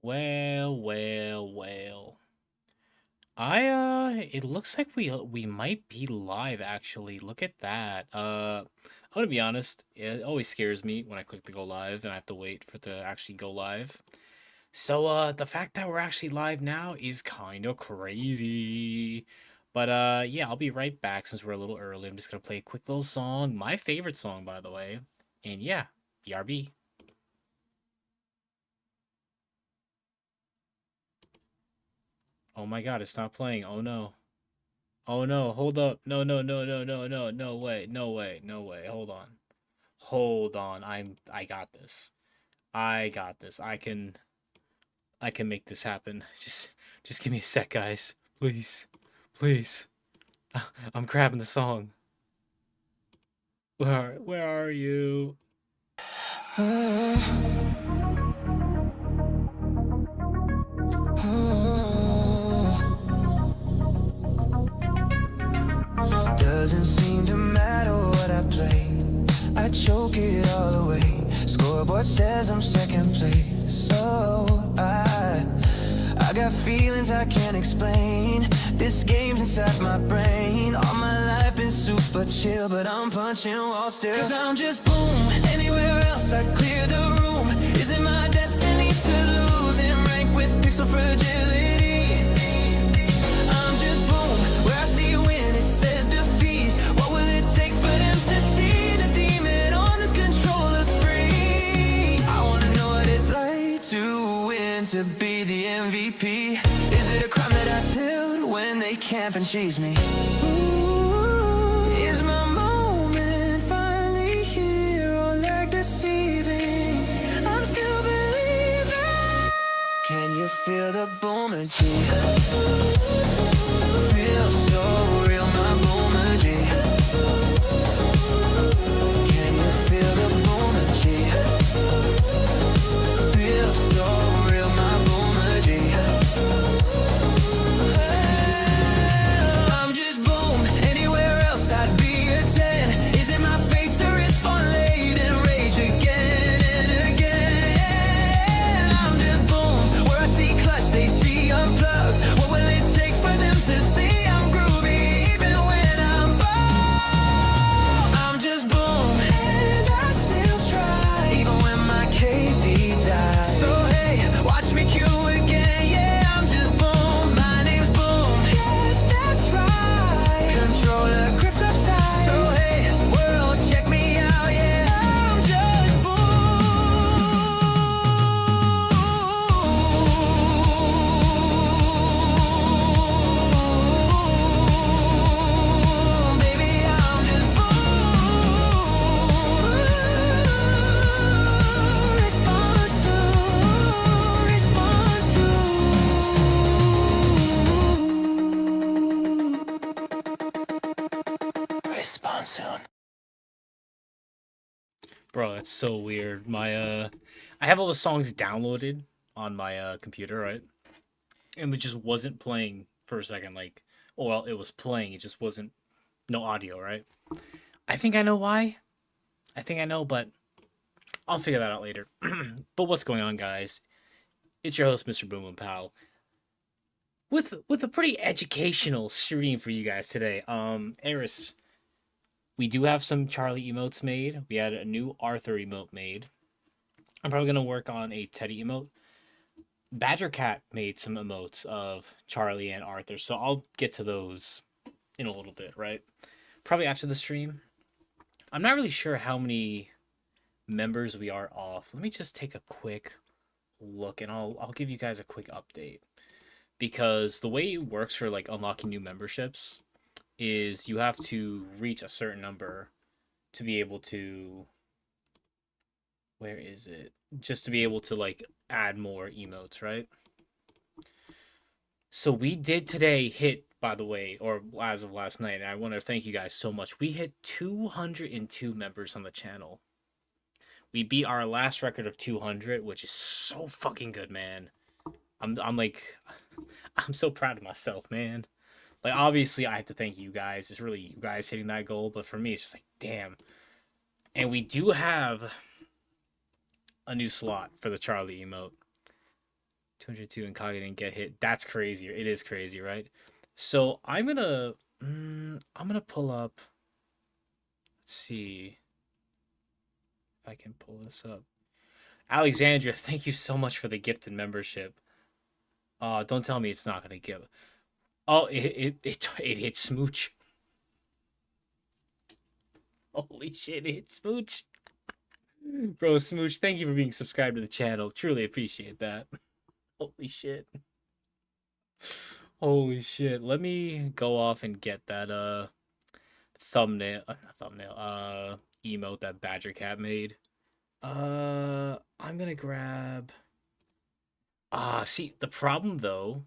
Well. It looks like we might be live actually. Look at that. I'm gonna be honest, it always scares me when I click to go live and I have to wait for it to actually go live. So the fact that we're actually live now is kind of crazy. But yeah, I'll be right back since we're a little early. I'm just gonna play a quick little song, my favorite song by the way. And yeah, BRB. Oh my god, it's not playing. Oh no. Oh no, hold up. No way. Hold on. Hold on. I got this. I got this. I can make this happen. Just give me a sec, guys. Please. Please. I'm grabbing the song. Where are you? Doesn't seem to matter what I play, I choke it all away. Scoreboard says I'm second place, so I got feelings I can't explain. This game's inside my brain. All my life been super chill, but I'm punching walls still. Cause I'm just boom, anywhere else I'd clear the room. Is it my destiny to lose and rank with pixel fragility? I'm just boom, where I see win, it says defeat. What will it take for them to see the demon on this controller spree? I wanna know what it's like to win, to be the MVP. Is it a crime that I tilt when they camp and cheese me? Ooh, is my moment finally here, or like deceiving? I'm still believing. Can you feel the Boomology? Feel so real, my Boomology. Can you feel the Boomology? Feel so real, my Boomology. I'm just boom, anywhere else I'd be a 10. Is it my fate to respond late and rage again and again? I'm just boom, where I see clutch, they see unplug. What will it take for them to see I'm groovy even when I'm bold? I'm just boom, and I still try even when my KD dies. So hey, watch me cue again, yeah, I'm just boom. My name's Boom, yes, that's right. Controller gripped up tight. So hey, world, check me out, yeah, I'm just boom. Baby, I'm just boom. Respond soon, respond soon. Respond soon. Bro, that's so weird. I have all the songs downloaded on my computer, right? And it just wasn't playing for a second. Like, oh well, it was playing. It just wasn't no audio, right? I think I know why. I think I know, but I'll figure that out later. But what's going on, guys? It's your host, Mr. Boom and Pal, with a pretty educational stream for you guys today. Eris, we do have some Charlie emotes made. We had a new Arthur emote made. I'm probably gonna work on a Teddy emote. Badger Cat made some emotes of Charlie and Arthur, so I'll get to those in a little bit, right? Probably after the stream. I'm not really sure how many members we are off. Let me just take a quick look and I'll give you guys a quick update. Because the way it works for like unlocking new memberships is you have to reach a certain number to be able to, where is it? Just to be able to like add more emotes, right? So we did today hit, by the way, or as of last night, and I want to thank you guys so much. We hit 202 members on the channel. We beat our last record of 200, which is so fucking good, man. I'm like, I'm so proud of myself, man. Like, obviously, I have to thank you guys. It's really you guys hitting that goal, but for me, it's just like, damn. And we do have a new slot for the Charlie emote. 202 and Kage didn't get hit. That's crazy. It is crazy, right? So I'm gonna pull up. Let's see if I can pull this up. Alexandra, thank you so much for the gift and membership. Don't tell me it's not gonna give. Oh, it hit Smooch. Holy shit, it hit Smooch. Bro, Smooch, thank you for being subscribed to the channel. Truly appreciate that. Holy shit. Holy shit. Let me go off and get that thumbnail not thumbnail, emote that Badger Cat made. I'm gonna grab see the problem though,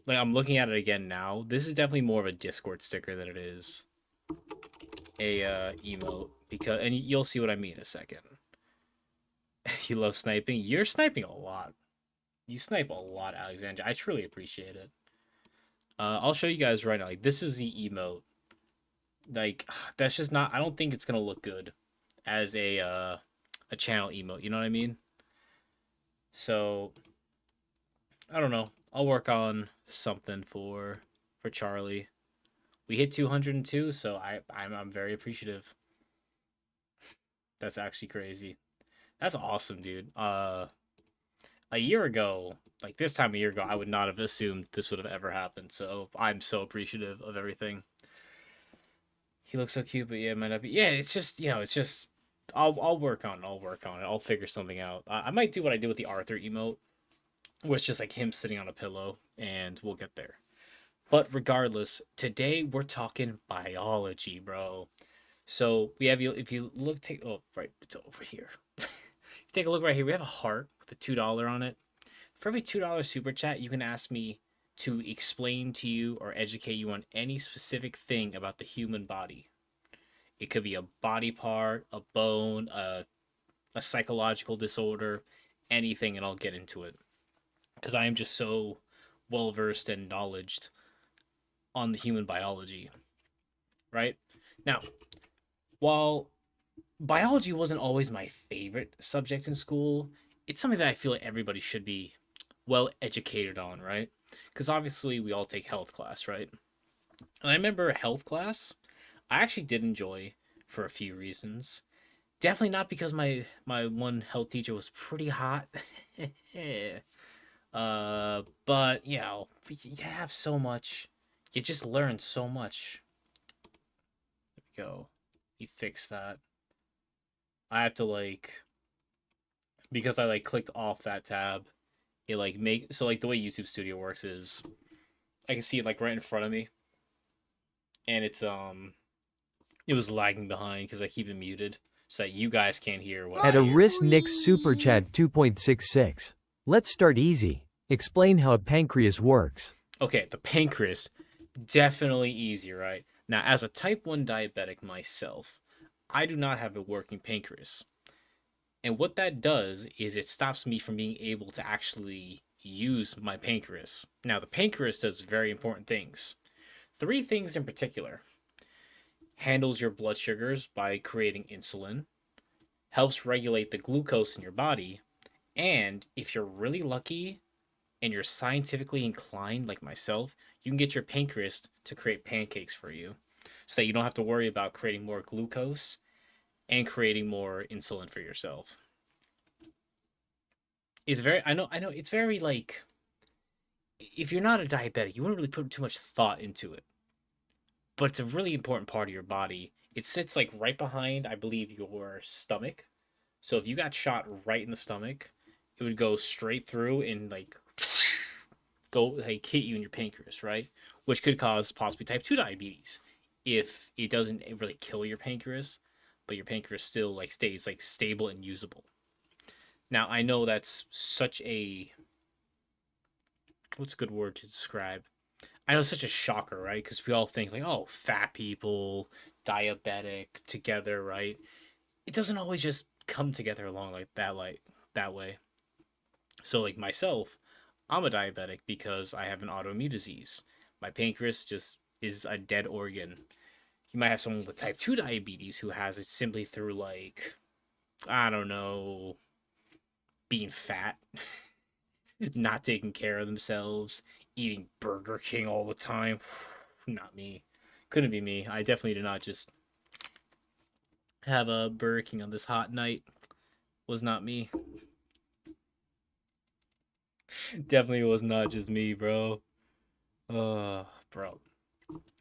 like I'm looking at it again now. This is definitely more of a Discord sticker than it is a emote because and you'll see what I mean in a second. You love sniping? You're sniping a lot. You snipe a lot, Alexandra. I truly appreciate it. I'll show you guys right now. Like this is the emote. Like that's just not. I don't think it's gonna look good as a channel emote. You know what I mean? So I don't know. I'll work on something for Charlie. We hit 202, so I'm very appreciative. That's actually crazy. That's awesome, dude. A year ago, like this time a year ago, I would not have assumed this would have ever happened. So I'm so appreciative of everything. He looks so cute, but yeah, it might not be. Yeah, it's just it's just I'll work on it. I'll work on it. I'll figure something out. I might do what I did with the Arthur emote, where it's just like him sitting on a pillow, and we'll get there. But regardless, today we're talking biology, bro. So we have you. If you look, take oh right, it's over here. If you take a look right here, we have a heart with a $2 on it. For every $2 super chat, you can ask me to explain to you or educate you on any specific thing about the human body. It could be a body part, a bone, a psychological disorder, anything, and I'll get into it. Because I am just so well versed and knowledged on the human biology, right? Now, while biology wasn't always my favorite subject in school, it's something that I feel like everybody should be well educated on, right? Because obviously we all take health class, right? And I remember health class, I actually did enjoy for a few reasons. Definitely not because my one health teacher was pretty hot. But you have so much. You just learn so much. There we go. You fix that. I have to because I clicked off that tab. It make so the way YouTube Studio works is I can see it right in front of me, and it was lagging behind because I keep it muted so that you guys can't hear what At I a hear. risk Nick's Super Chat 2.66. Let's start easy. Explain how a pancreas works. Okay, the pancreas, definitely easy, right? Now, as a type 1 diabetic myself, I do not have a working pancreas. And what that does is it stops me from being able to actually use my pancreas. Now, the pancreas does very important things. 3 things in particular. Handles your blood sugars by creating insulin, helps regulate the glucose in your body, and if you're really lucky and you're scientifically inclined like myself, you can get your pancreas to create pancakes for you so that you don't have to worry about creating more glucose and creating more insulin for yourself. It's very I know it's very if you're not a diabetic, you wouldn't really put too much thought into it. But it's a really important part of your body. It sits right behind, I believe, your stomach. So if you got shot right in the stomach, it would go straight through and go hit you in your pancreas, right? Which could cause possibly type 2 diabetes if it doesn't really kill your pancreas, but your pancreas still stays stable and usable. Now I know that's such a what's a good word to describe? I know it's such a shocker, right? Because we all think oh, fat people, diabetic together, right? It doesn't always just come together along that way. So myself, I'm a diabetic because I have an autoimmune disease. My pancreas just is a dead organ. You might have someone with type 2 diabetes who has it simply through I don't know, being fat. not taking care of themselves, eating Burger King all the time. Not me. Couldn't be me. I definitely did not just have a Burger King on this hot night. Was not me. Definitely was not just me, bro. Bro.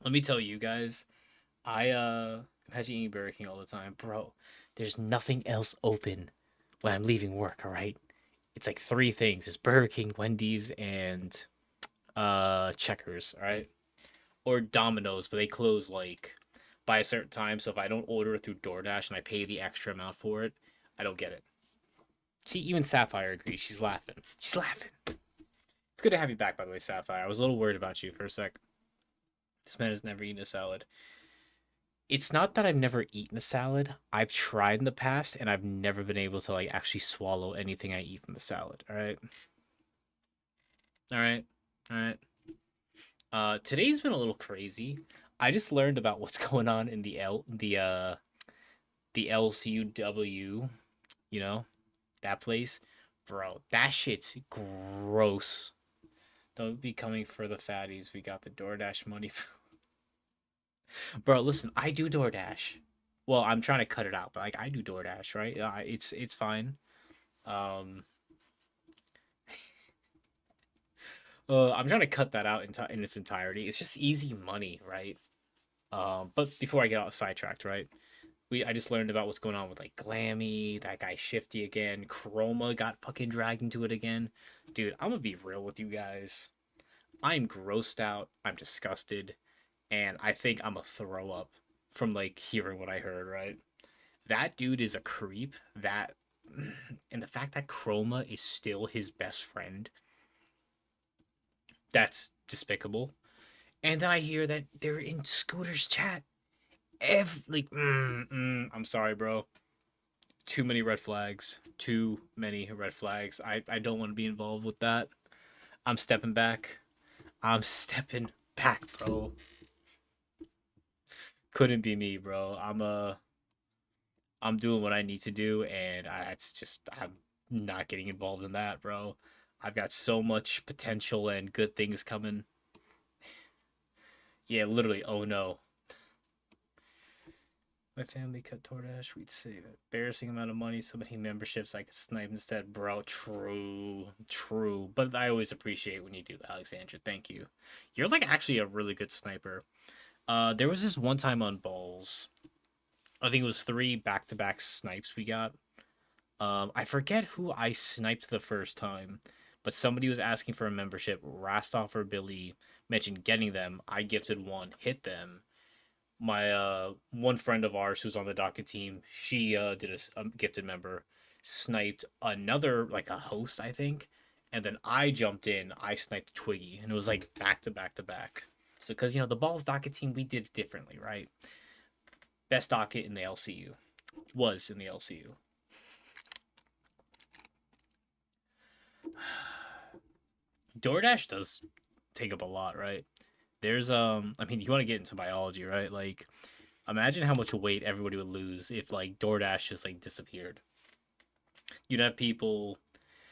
Let me tell you guys, I imagine eating Burger King all the time, bro. There's nothing else open when I'm leaving work. All right, it's like three things: it's Burger King, Wendy's, and Checkers. All right, or Domino's, but they close like by a certain time. So if I don't order it through DoorDash and I pay the extra amount for it, I don't get it. See, even Sapphire agrees. She's laughing. She's laughing. It's good to have you back, by the way, Sapphire. I was a little worried about you for a sec. This man has never eaten a salad. It's not that I've never eaten a salad. I've tried in the past and I've never been able to like actually swallow anything I eat from the salad. All right. All right. All right. Today's been a little crazy. I just learned about what's going on in the LCUW, you know, that place. Bro, that shit's gross. Don't be coming for the fatties. We got the DoorDash money. Bro, listen, I do DoorDash. Well, I'm trying to cut it out, but like I do DoorDash, right? It's fine. Um, I'm trying to cut that out in its entirety. It's just easy money, right? But before I get all sidetracked, right? I just learned about what's going on with like Glammy, that guy Shifty again. Chroma got fucking dragged into it again. Dude, I'm gonna be real with you guys. I'm grossed out. I'm disgusted, and I think I'm a throw up from like hearing what I heard, right? That dude is a creep. That and the fact that Chroma is still his best friend, that's despicable. And then I hear that they're in Scooter's chat. I'm sorry, bro. Too many red flags. Too many red flags. I don't want to be involved with that. I'm stepping back. I'm stepping back, bro. Couldn't be me, bro. I'm doing what I need to do, and it's just I'm not getting involved in that, bro. I've got so much potential and good things coming. Yeah, literally. Oh no, my family cut DoorDash. We'd save an embarrassing amount of money. So many memberships I could snipe instead, bro. True, true. But I always appreciate when you do, Alexandra. Thank you. You're like actually a really good sniper. There was this one time on balls. I think it was three back-to-back snipes we got. I forget who I sniped the first time, but somebody was asking for a membership. Rastoff or Billy mentioned getting them. I gifted one, hit them. My one friend of ours who's on the docket team, she did a gifted member, sniped another like a host, I think, and then I jumped in. I sniped Twiggy, and it was like back to back to back. So because the balls docket team, we did it differently, right? Best docket in the LCU was in the LCU. DoorDash does take up a lot, right? There's I mean, you want to get into biology, right? Like imagine how much weight everybody would lose if like DoorDash just like disappeared. You'd have people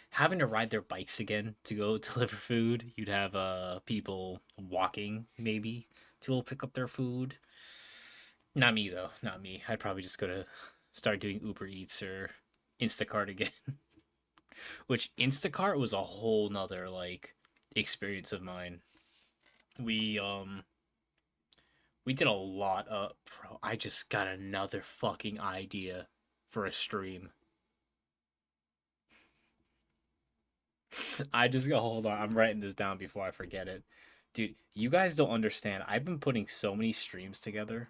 having to ride their bikes again to go deliver food. You'd have people walking maybe to go pick up their food. Not me though, not me. I'd probably just go to start doing Uber Eats or Instacart again. Which Instacart was a whole nother like experience of mine. We we did a lot of bro, I just got another fucking idea for a stream. I just go hold on, I'm writing this down before I forget it. Dude, you guys don't understand. I've been putting so many streams together.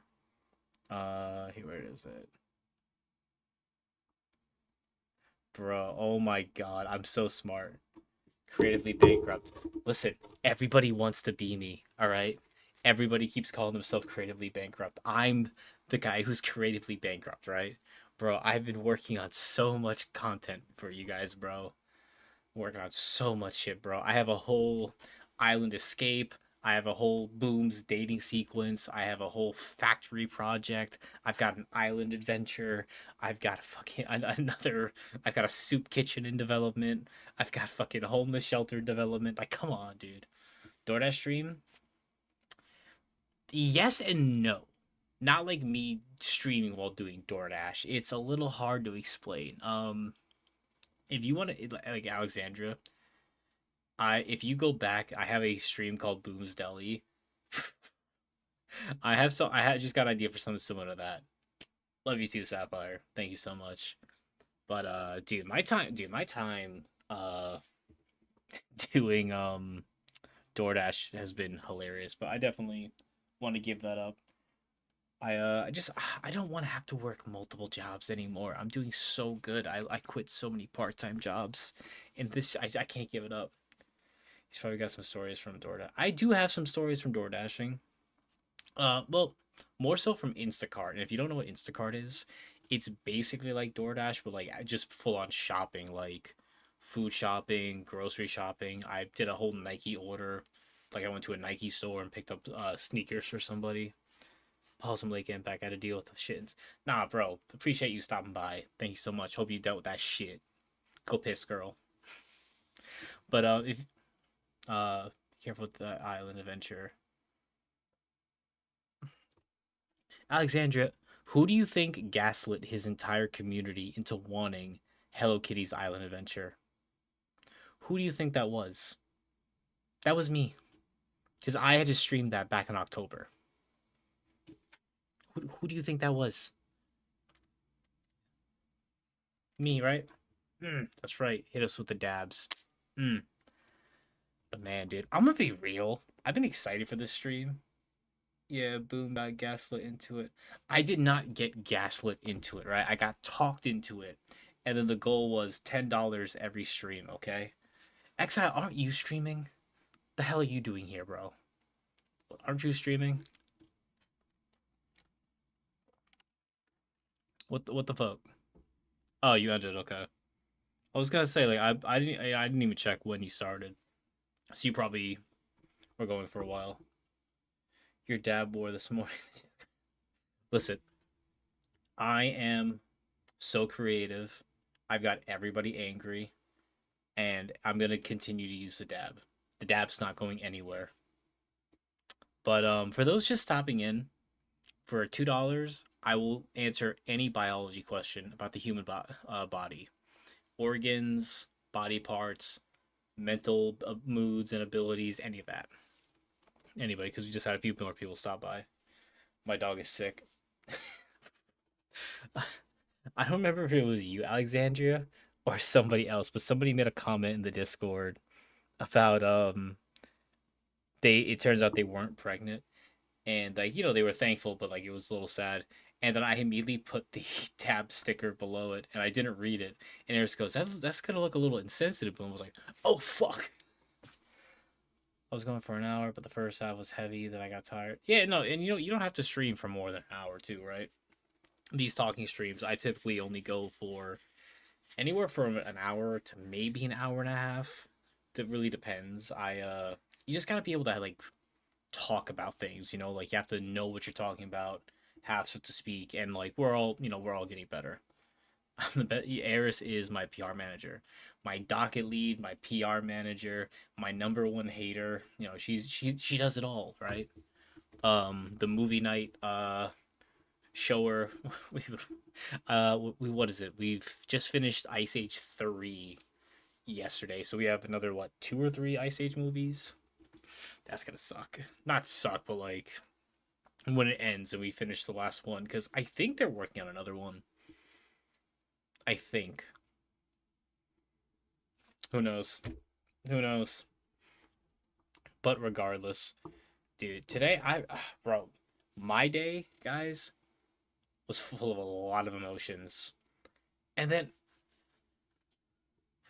Here where is it? Bro, oh my god, I'm so smart. Creatively bankrupt. Listen, everybody wants to be me, all right? Everybody keeps calling themselves creatively bankrupt. I'm the guy who's creatively bankrupt, right? Bro, I've been working on so much content for you guys, bro. Working on so much shit, bro. I have a whole island escape. I have a whole Booms dating sequence. I have a whole factory project. I've got an island adventure. I've got another. I've got a soup kitchen in development. I've got fucking homeless shelter development. Like, come on, dude. DoorDash stream? Yes and no. Not like me streaming while doing DoorDash. It's a little hard to explain. If you want to like Alexandria, I if you go back, I have a stream called Boom's Deli. I had just got an idea for something similar to that. Love you too, Sapphire. Thank you so much. But my time doing DoorDash has been hilarious, but I definitely want to give that up. I don't want to have to work multiple jobs anymore. I'm doing so good. I quit so many part-time jobs and I can't give it up. He's probably got some stories from DoorDash. I do have some stories from DoorDashing. Well, more so from Instacart. And if you don't know what Instacart is, it's basically like DoorDash, but like just full on shopping, like food shopping, grocery shopping. I did a whole Nike order. Like I went to a Nike store and picked up sneakers for somebody. Awesome Lake Impact. I had to deal with the shits. Nah, bro. Appreciate you stopping by. Thank you so much. Hope you dealt with that shit. Go piss, girl. But if careful with the island adventure. Alexandria, who do you think gaslit his entire community into wanting Hello Kitty's island adventure? Who do you think that was? That was me. Because I had to stream that back in October. Who do you think that was? Me, right? That's right. Hit us with the dabs. Mm. But man, dude, I'm gonna be real. I've been excited for this stream. Yeah, boom, got gaslit into it. I did not get gaslit into it, right? I got talked into it. And then the goal was $10 every stream, okay? Exile, aren't you streaming? The hell are you doing here, bro? Aren't you streaming? What the fuck? Oh, you ended, okay. I was gonna say, like, I didn't even check when you started. So you probably were going for a while. Your dad wore this morning. Listen, I am so creative. I've got everybody angry, and I'm gonna continue to use the dab. The dab's not going anywhere. But for those just stopping in, for $2, I will answer any biology question about the human body, organs, body parts, mental moods and abilities, any of that. Anybody, because we just had a few more people stop by. My dog is sick. I don't remember if it was you, Alexandria, or somebody else, but somebody made a comment in the Discord about it turns out they weren't pregnant and like they were thankful but like it was a little sad, and then I immediately put the tab sticker below it and I didn't read it, and Eris goes, that's gonna look a little insensitive, and I was like, oh fuck. I was going for an hour, but the first half was heavy. Then I got tired. Yeah, no, and you don't have to stream for more than an hour too, right? These talking streams, I typically only go for anywhere from an hour to maybe an hour and a half. It really depends. You just gotta be able to like talk about things, like you have to know what you're talking about, have so to speak, and like we're all getting better. Eris is my PR manager, my docket lead, my PR manager, my number one hater. She does it all, right? The movie night shower. What is it? We've just finished Ice Age 3 yesterday, so we have another what, 2 or 3 Ice Age movies. That's gonna suck. Not suck, but like when it ends and we finish the last one, because I think they're working on another one. I think. Who knows? Who knows? But regardless, dude, today bro, my day, guys, was full of a lot of emotions. And then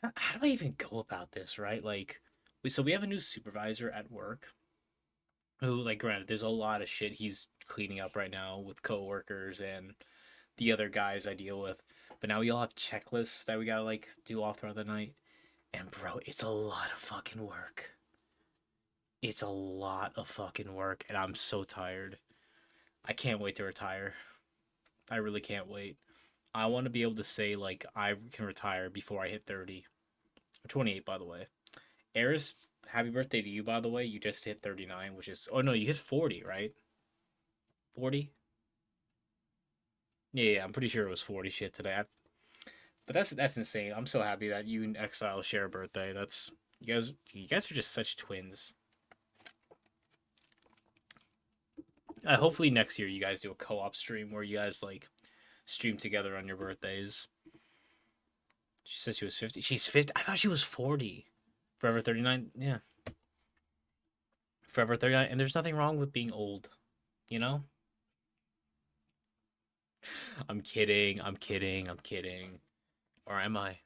how do I even go about this, right? Like we have a new supervisor at work who, like, granted, there's a lot of shit he's cleaning up right now with coworkers and the other guys I deal with. But now we all have checklists that we gotta like do all throughout the night. And bro, it's a lot of fucking work. It's a lot of fucking work, and I'm so tired. I can't wait to retire. I really can't wait. I want to be able to say like I can retire before I hit 30. I'm 28, by the way. Eris, happy birthday to you, by the way. You just hit 39, which is oh no, you hit 40, right? 40? Yeah, I'm pretty sure it was 40 shit today. But that's insane. I'm so happy that you and Exile share a birthday. That's you guys are just such twins. Hopefully next year you guys do a co-op stream where you guys like stream together on your birthdays. She says she was 50. She's 50. I thought she was 40. Forever 39. Yeah. Forever 39. And there's nothing wrong with being old, you know? I'm kidding. I'm kidding. I'm kidding. Or am I?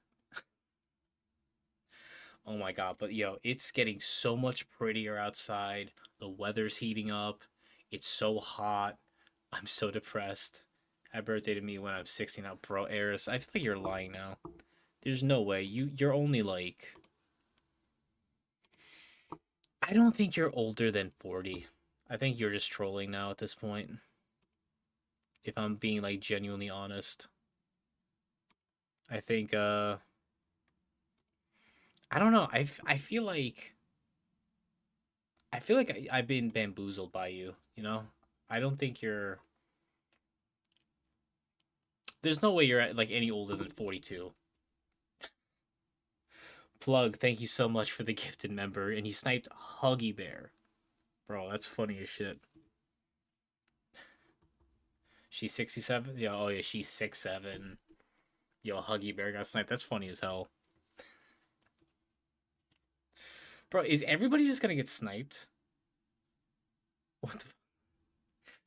Oh my god, but yo, it's getting so much prettier outside. The weather's heating up. It's so hot. I'm so depressed. Happy birthday to me when I'm 16 now, bro. Eris, I feel like you're lying now. There's no way. You're only like I don't think you're older than 40. I think you're just trolling now at this point. If I'm being like genuinely honest. I think I don't know. I feel like I've been bamboozled by you, you know? I don't think you're there's no way you're at, like any older than 42. Plug, thank you so much for the gifted member and he sniped Huggy Bear. Bro, that's funny as shit. She's 67? Yeah, oh yeah, she's 6'7". Yo, Huggy Bear got sniped. That's funny as hell. Bro, is everybody just gonna get sniped? What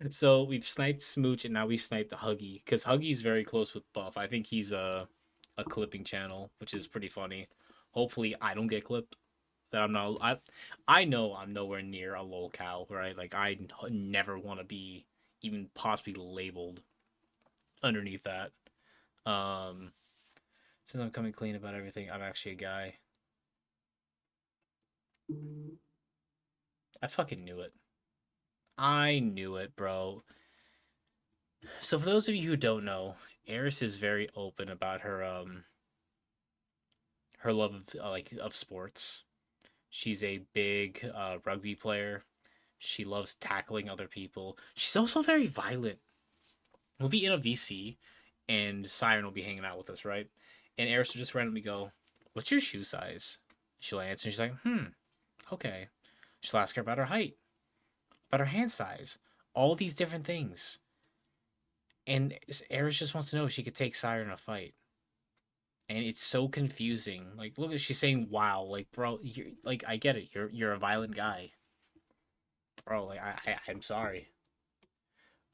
the So we've sniped Smooch and now we sniped Huggy because Huggy's very close with Buff. I think he's a clipping channel, which is pretty funny. Hopefully I don't get clipped. That I'm not. I know I'm nowhere near a lol cow, right? Like never want to be even possibly labeled underneath that. Um, since I'm coming clean about everything, I'm actually a guy. I fucking knew it. I knew it, bro. So for those of you who don't know, Eris is very open about her love of of sports. She's a big rugby player. She loves tackling other people. She's also very violent. We'll be in a VC, and Siren will be hanging out with us, right? And Eris will just randomly go, "What's your shoe size?" She'll answer, and she's like, okay." She'll ask her about her height, about her hand size, all these different things. And Eris just wants to know if she could take Siren in a fight. And it's so confusing. Like, look, she's saying, "Wow, like, bro, you like, I get it. You're a violent guy, bro. Like, I'm sorry.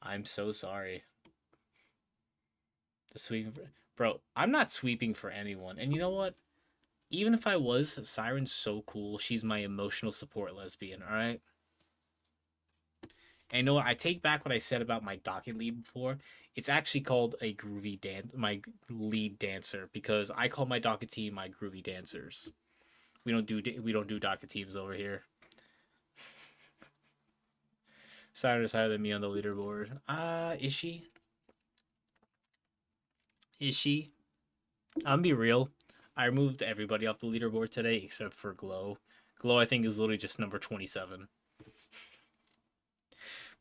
I'm so sorry. The sweeping, bro. I'm not sweeping for anyone. And you know what? Even if I was, Siren's so cool. She's my emotional support lesbian. All right. And you know what? I take back what I said about my docket lead before. It's actually called a groovy dance, my lead dancer, because I call my docket team my groovy dancers. We don't do docket teams over here. Siren is higher than me on the leaderboard. Is she? Is she? I'm gonna be real. I removed everybody off the leaderboard today except for Glow. Glow, I think, is literally just number 27.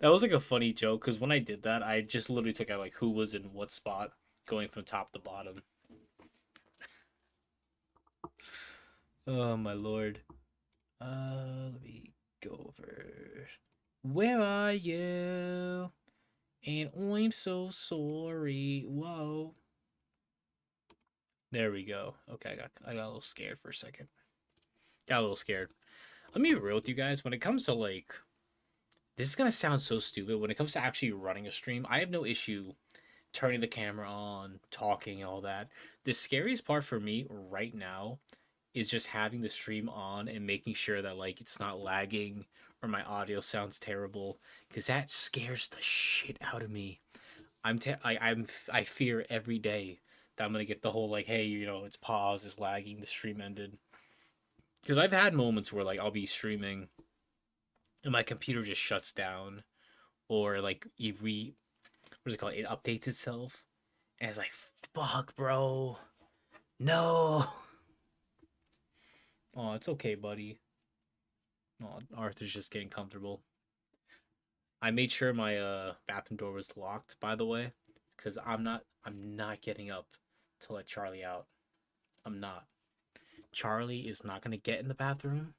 That was like a funny joke because when I did that, I just literally took out like who was in what spot, going from top to bottom. Oh my lord. Let me go over. Where are you? And I'm so sorry. Whoa. There we go. Okay, I got a little scared for a second. Got a little scared. Let me be real with you guys. When it comes to like, this is gonna sound so stupid. When it comes to actually running a stream, I have no issue turning the camera on, talking, and all that. The scariest part for me right now is just having the stream on and making sure that like it's not lagging or my audio sounds terrible because that scares the shit out of me. I fear every day that I'm gonna get the whole like, hey, it's paused, it's lagging, the stream ended. Because I've had moments where like I'll be streaming and my computer just shuts down, or like what is it called? It updates itself, and it's like, fuck, bro, no. Oh, it's okay, buddy. Oh, Arthur's just getting comfortable. I made sure my bathroom door was locked, by the way, because I'm not getting up to let Charlie out. I'm not. Charlie is not gonna get in the bathroom.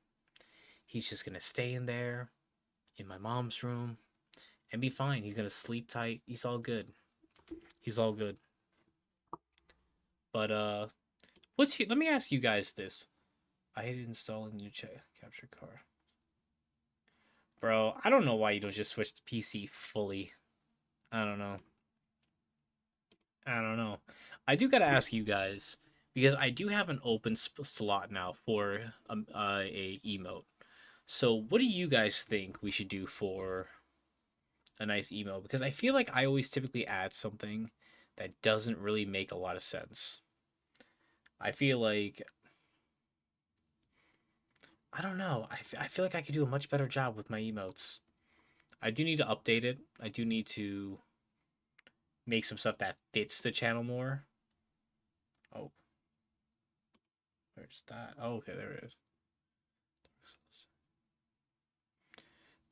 He's just gonna stay in there in my mom's room and be fine. He's gonna sleep tight. He's all good. He's all good. But let me ask you guys this. I hated installing new capture card. Bro, I don't know why you don't just switch to PC fully. I don't know. I don't know. I do gotta ask you guys because I do have an open slot now for a emote. So, what do you guys think we should do for a nice email? Because I feel like I always typically add something that doesn't really make a lot of sense. I feel like I don't know. I feel like I could do a much better job with my emotes. I do need to update it. I do need to make some stuff that fits the channel more. Oh, where's that? Oh, okay, there it is.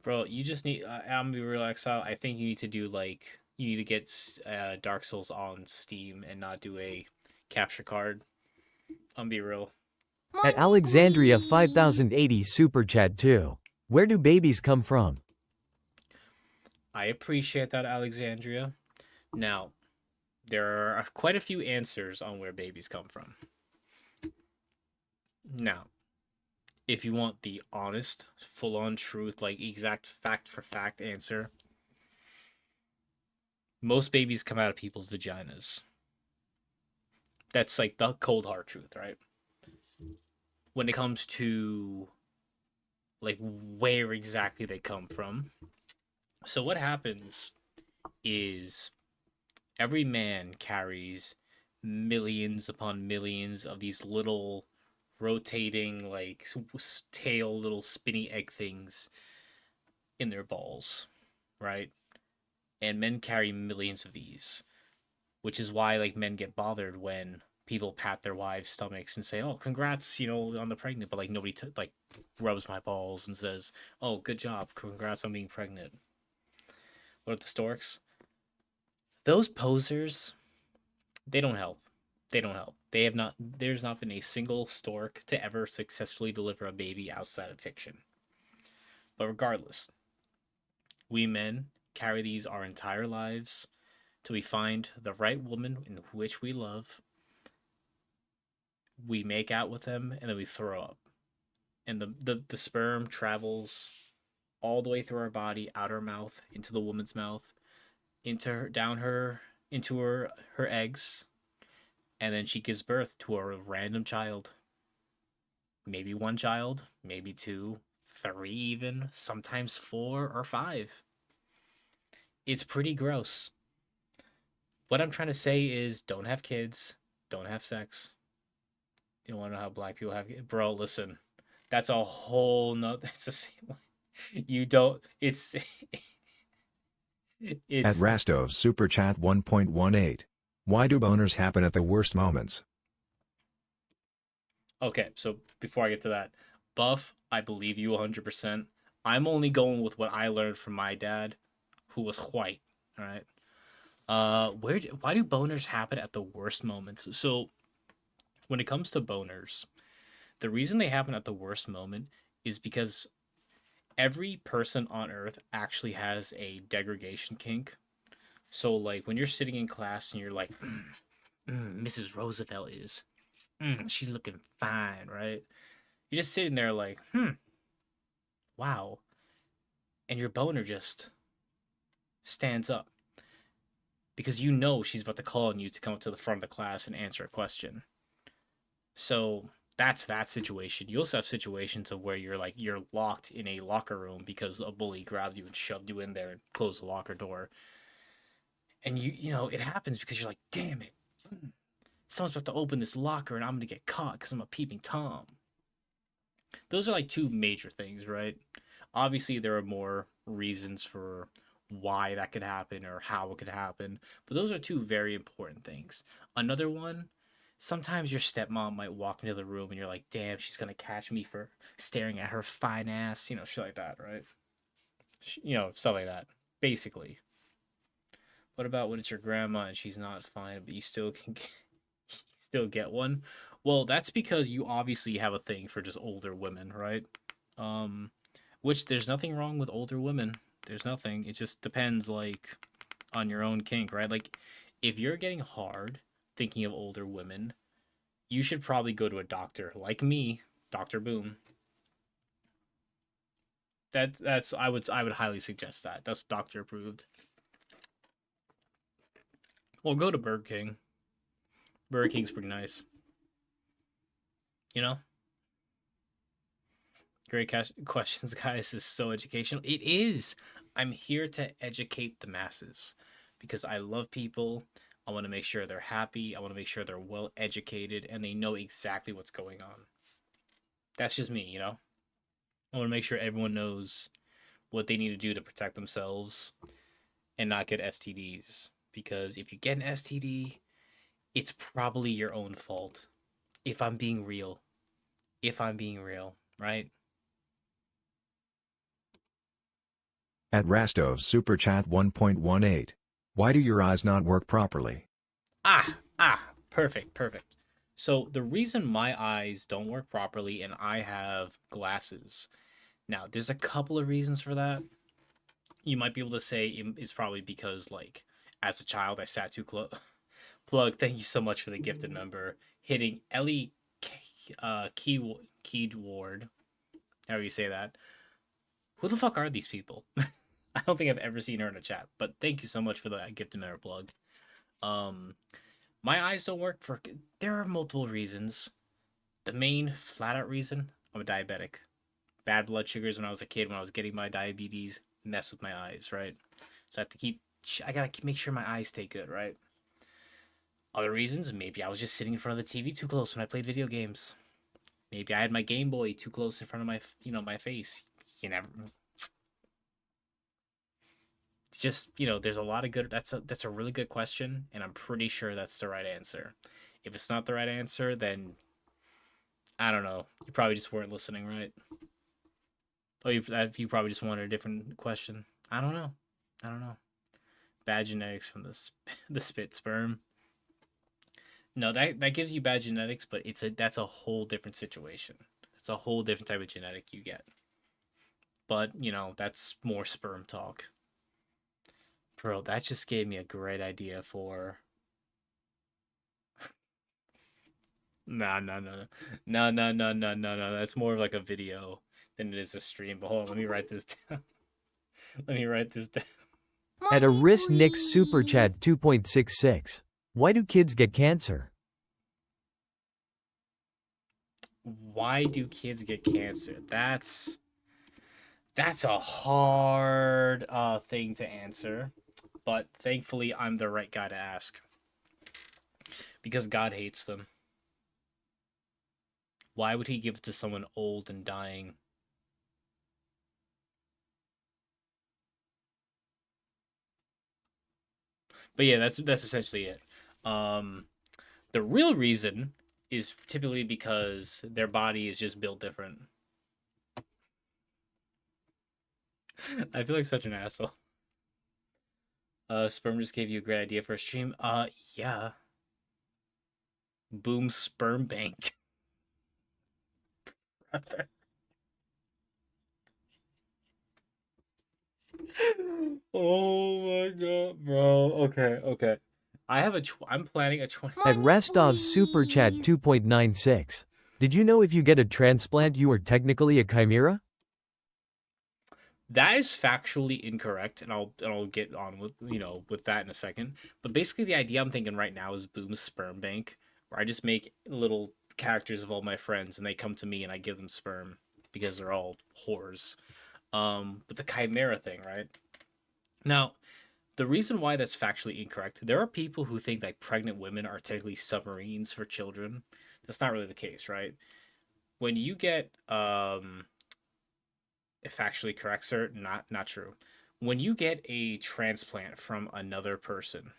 Bro, you just need. I'm gonna be real exile. I think you need to do like you need to get Dark Souls on Steam and not do a capture card. I'm gonna be real. At Alexandria 5080 Super Chat 2. Where do babies come from? I appreciate that, Alexandria. Now, there are quite a few answers on where babies come from. Now, if you want the honest, full on truth, like exact fact for fact answer, most babies come out of people's vaginas. That's like the cold hard truth, right? When it comes to like where exactly they come from. So what happens is every man carries millions upon millions of these little rotating like tail little spinny egg things in their balls, right? And men carry millions of these, which is why like men get bothered when people pat their wives' stomachs and say, "Oh, congrats, on the pregnant," but like nobody like rubs my balls and says, "Oh, good job, congrats on being pregnant." What are the storks? Those posers, they don't help. They don't help. They have not. There's not been a single stork to ever successfully deliver a baby outside of fiction. But regardless, we men carry these our entire lives till we find the right woman in which we love. We make out with them and then we throw up. And the sperm travels all the way through our body, out our mouth, into the woman's mouth, into her, down her, into her eggs, and then she gives birth to a random child. Maybe one child, maybe two, three, even sometimes four or five. It's pretty gross. What I'm trying to say is, don't have kids, don't have sex. You don't want to know how black people have kids, bro. Listen, that's a whole nother. It's the same way. You don't. At It's Rastov Super Chat 1.18. Why do boners happen at the worst moments? okay. So before I get to that, Buff, I believe you 100%. I'm only going with what I learned from my dad, who was white. All right. Why do boners happen at the worst moments? So when it comes to boners, the reason they happen at the worst moment is because every person on earth actually has a degradation kink. So like when you're sitting in class and you're like, Mrs. Roosevelt is, she's looking fine, right? You're just sitting there like, wow, and your boner just stands up because you know she's about to call on you to come up to the front of the class and answer a question. So that's that situation. You also have situations of where you're locked in a locker room because a bully grabbed you and shoved you in there and closed the locker door. And it happens because you're like, damn it. Someone's about to open this locker and I'm gonna get caught because I'm a peeping Tom. Those are like two major things, right? Obviously, there are more reasons for why that could happen or how it could happen, but those are two very important things. Another one, sometimes your stepmom might walk into the room and you're like, damn, she's gonna catch me for staring at her fine ass, shit like that, right? Stuff like that, basically. What about when it's your grandma and she's not fine, but you still can get, you still get one? Well, that's because you obviously have a thing for just older women, right? Um, which there's nothing wrong with older women. There's nothing. It just depends, like, on your own kink, right? Like, if you're getting hard thinking of older women, you should probably go to a doctor like me, Doctor Boom. That's I would highly suggest that. That's doctor approved. Well, go to Burger King. Burger King's pretty nice. You know, great questions, guys. This is so educational. It is. I'm here to educate the masses because I love people. I want to make sure they're happy. I want to make sure they're well educated and they know exactly what's going on. That's just me. I want to make sure everyone knows what they need to do to protect themselves and not get STDs. Because if you get an STD, it's probably your own fault. If I'm being real. If I'm being real, right? At Rastov's Super Chat 1.18. Why do your eyes not work properly? Perfect, perfect. So the reason my eyes don't work properly and I have glasses. Now, there's a couple of reasons for that. You might be able to say it's probably because, like, as a child, I sat too close. Plug, thank you so much for the gifted number. Hitting Ellie Keyed Ward, however you say that. Who the fuck are these people? I don't think I've ever seen her in a chat, but thank you so much for the gifted number plug. Um, my eyes don't work for. There are multiple reasons. The main flat out reason, I'm a diabetic. Bad blood sugars when I was a kid, when I was getting my diabetes, mess with my eyes, right? So I have to I gotta make sure my eyes stay good, right? Other reasons, maybe I was just sitting in front of the TV too close when I played video games. Maybe I had my Game Boy too close in front of my face. You never. It's just, there's a lot of good. That's a really good question, and I'm pretty sure that's the right answer. If it's not the right answer, then I don't know. You probably just weren't listening, right? Oh, you probably just wanted a different question. I don't know. I don't know. Bad genetics from the spit sperm. No, that gives you bad genetics, but that's a whole different situation. It's a whole different type of genetic you get. But that's more sperm talk. Bro, that just gave me a great idea for. No, no, no, no, no, no, no, no, no. That's more of like a video than it is a stream. But hold on, let me write this down. Let me write this down. At a risk Nick's Super Chat 2.66. Why do kids get cancer? Why do kids get cancer? That's a hard thing to answer, but thankfully I'm the right guy to ask because God hates them. Why would he give it to someone old and dying? But yeah, that's essentially it. Um, the real reason is typically because their body is just built different. I feel like such an asshole. Sperm just gave you a great idea for a stream. Yeah. Boom sperm bank. Oh my god, bro. Okay, okay. I'm planning a 20. At Rastov's Super Chat 2.96. Did you know if you get a transplant you are technically a chimera? That is factually incorrect, and I'll get on with that in a second. But basically, the idea I'm thinking right now is Boom's sperm bank, where I just make little characters of all my friends, and they come to me, and I give them sperm because they're all whores. But the chimera thing, right? Now, the reason why that's factually incorrect, there are people who think that pregnant women are technically submarines for children. That's not really the case, right? When you get Factually correct, sir. Not true. When you get a transplant from another person,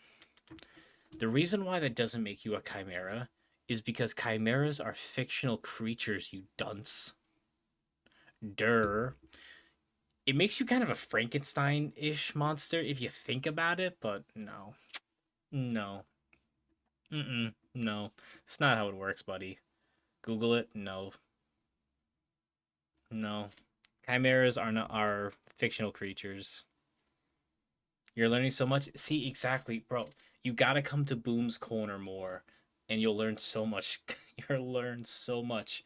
the reason why that doesn't make you a chimera is because chimeras are fictional creatures, you dunce. Durr. It makes you kind of a Frankenstein-ish monster if you think about it, but no. No. Mm-mm. No. It's not how it works, buddy. Google it. No. No. Chimeras are not are fictional creatures. You're learning so much. See, exactly, bro. You gotta come to Boom's Corner more, and you'll learn so much. You'll learn so much.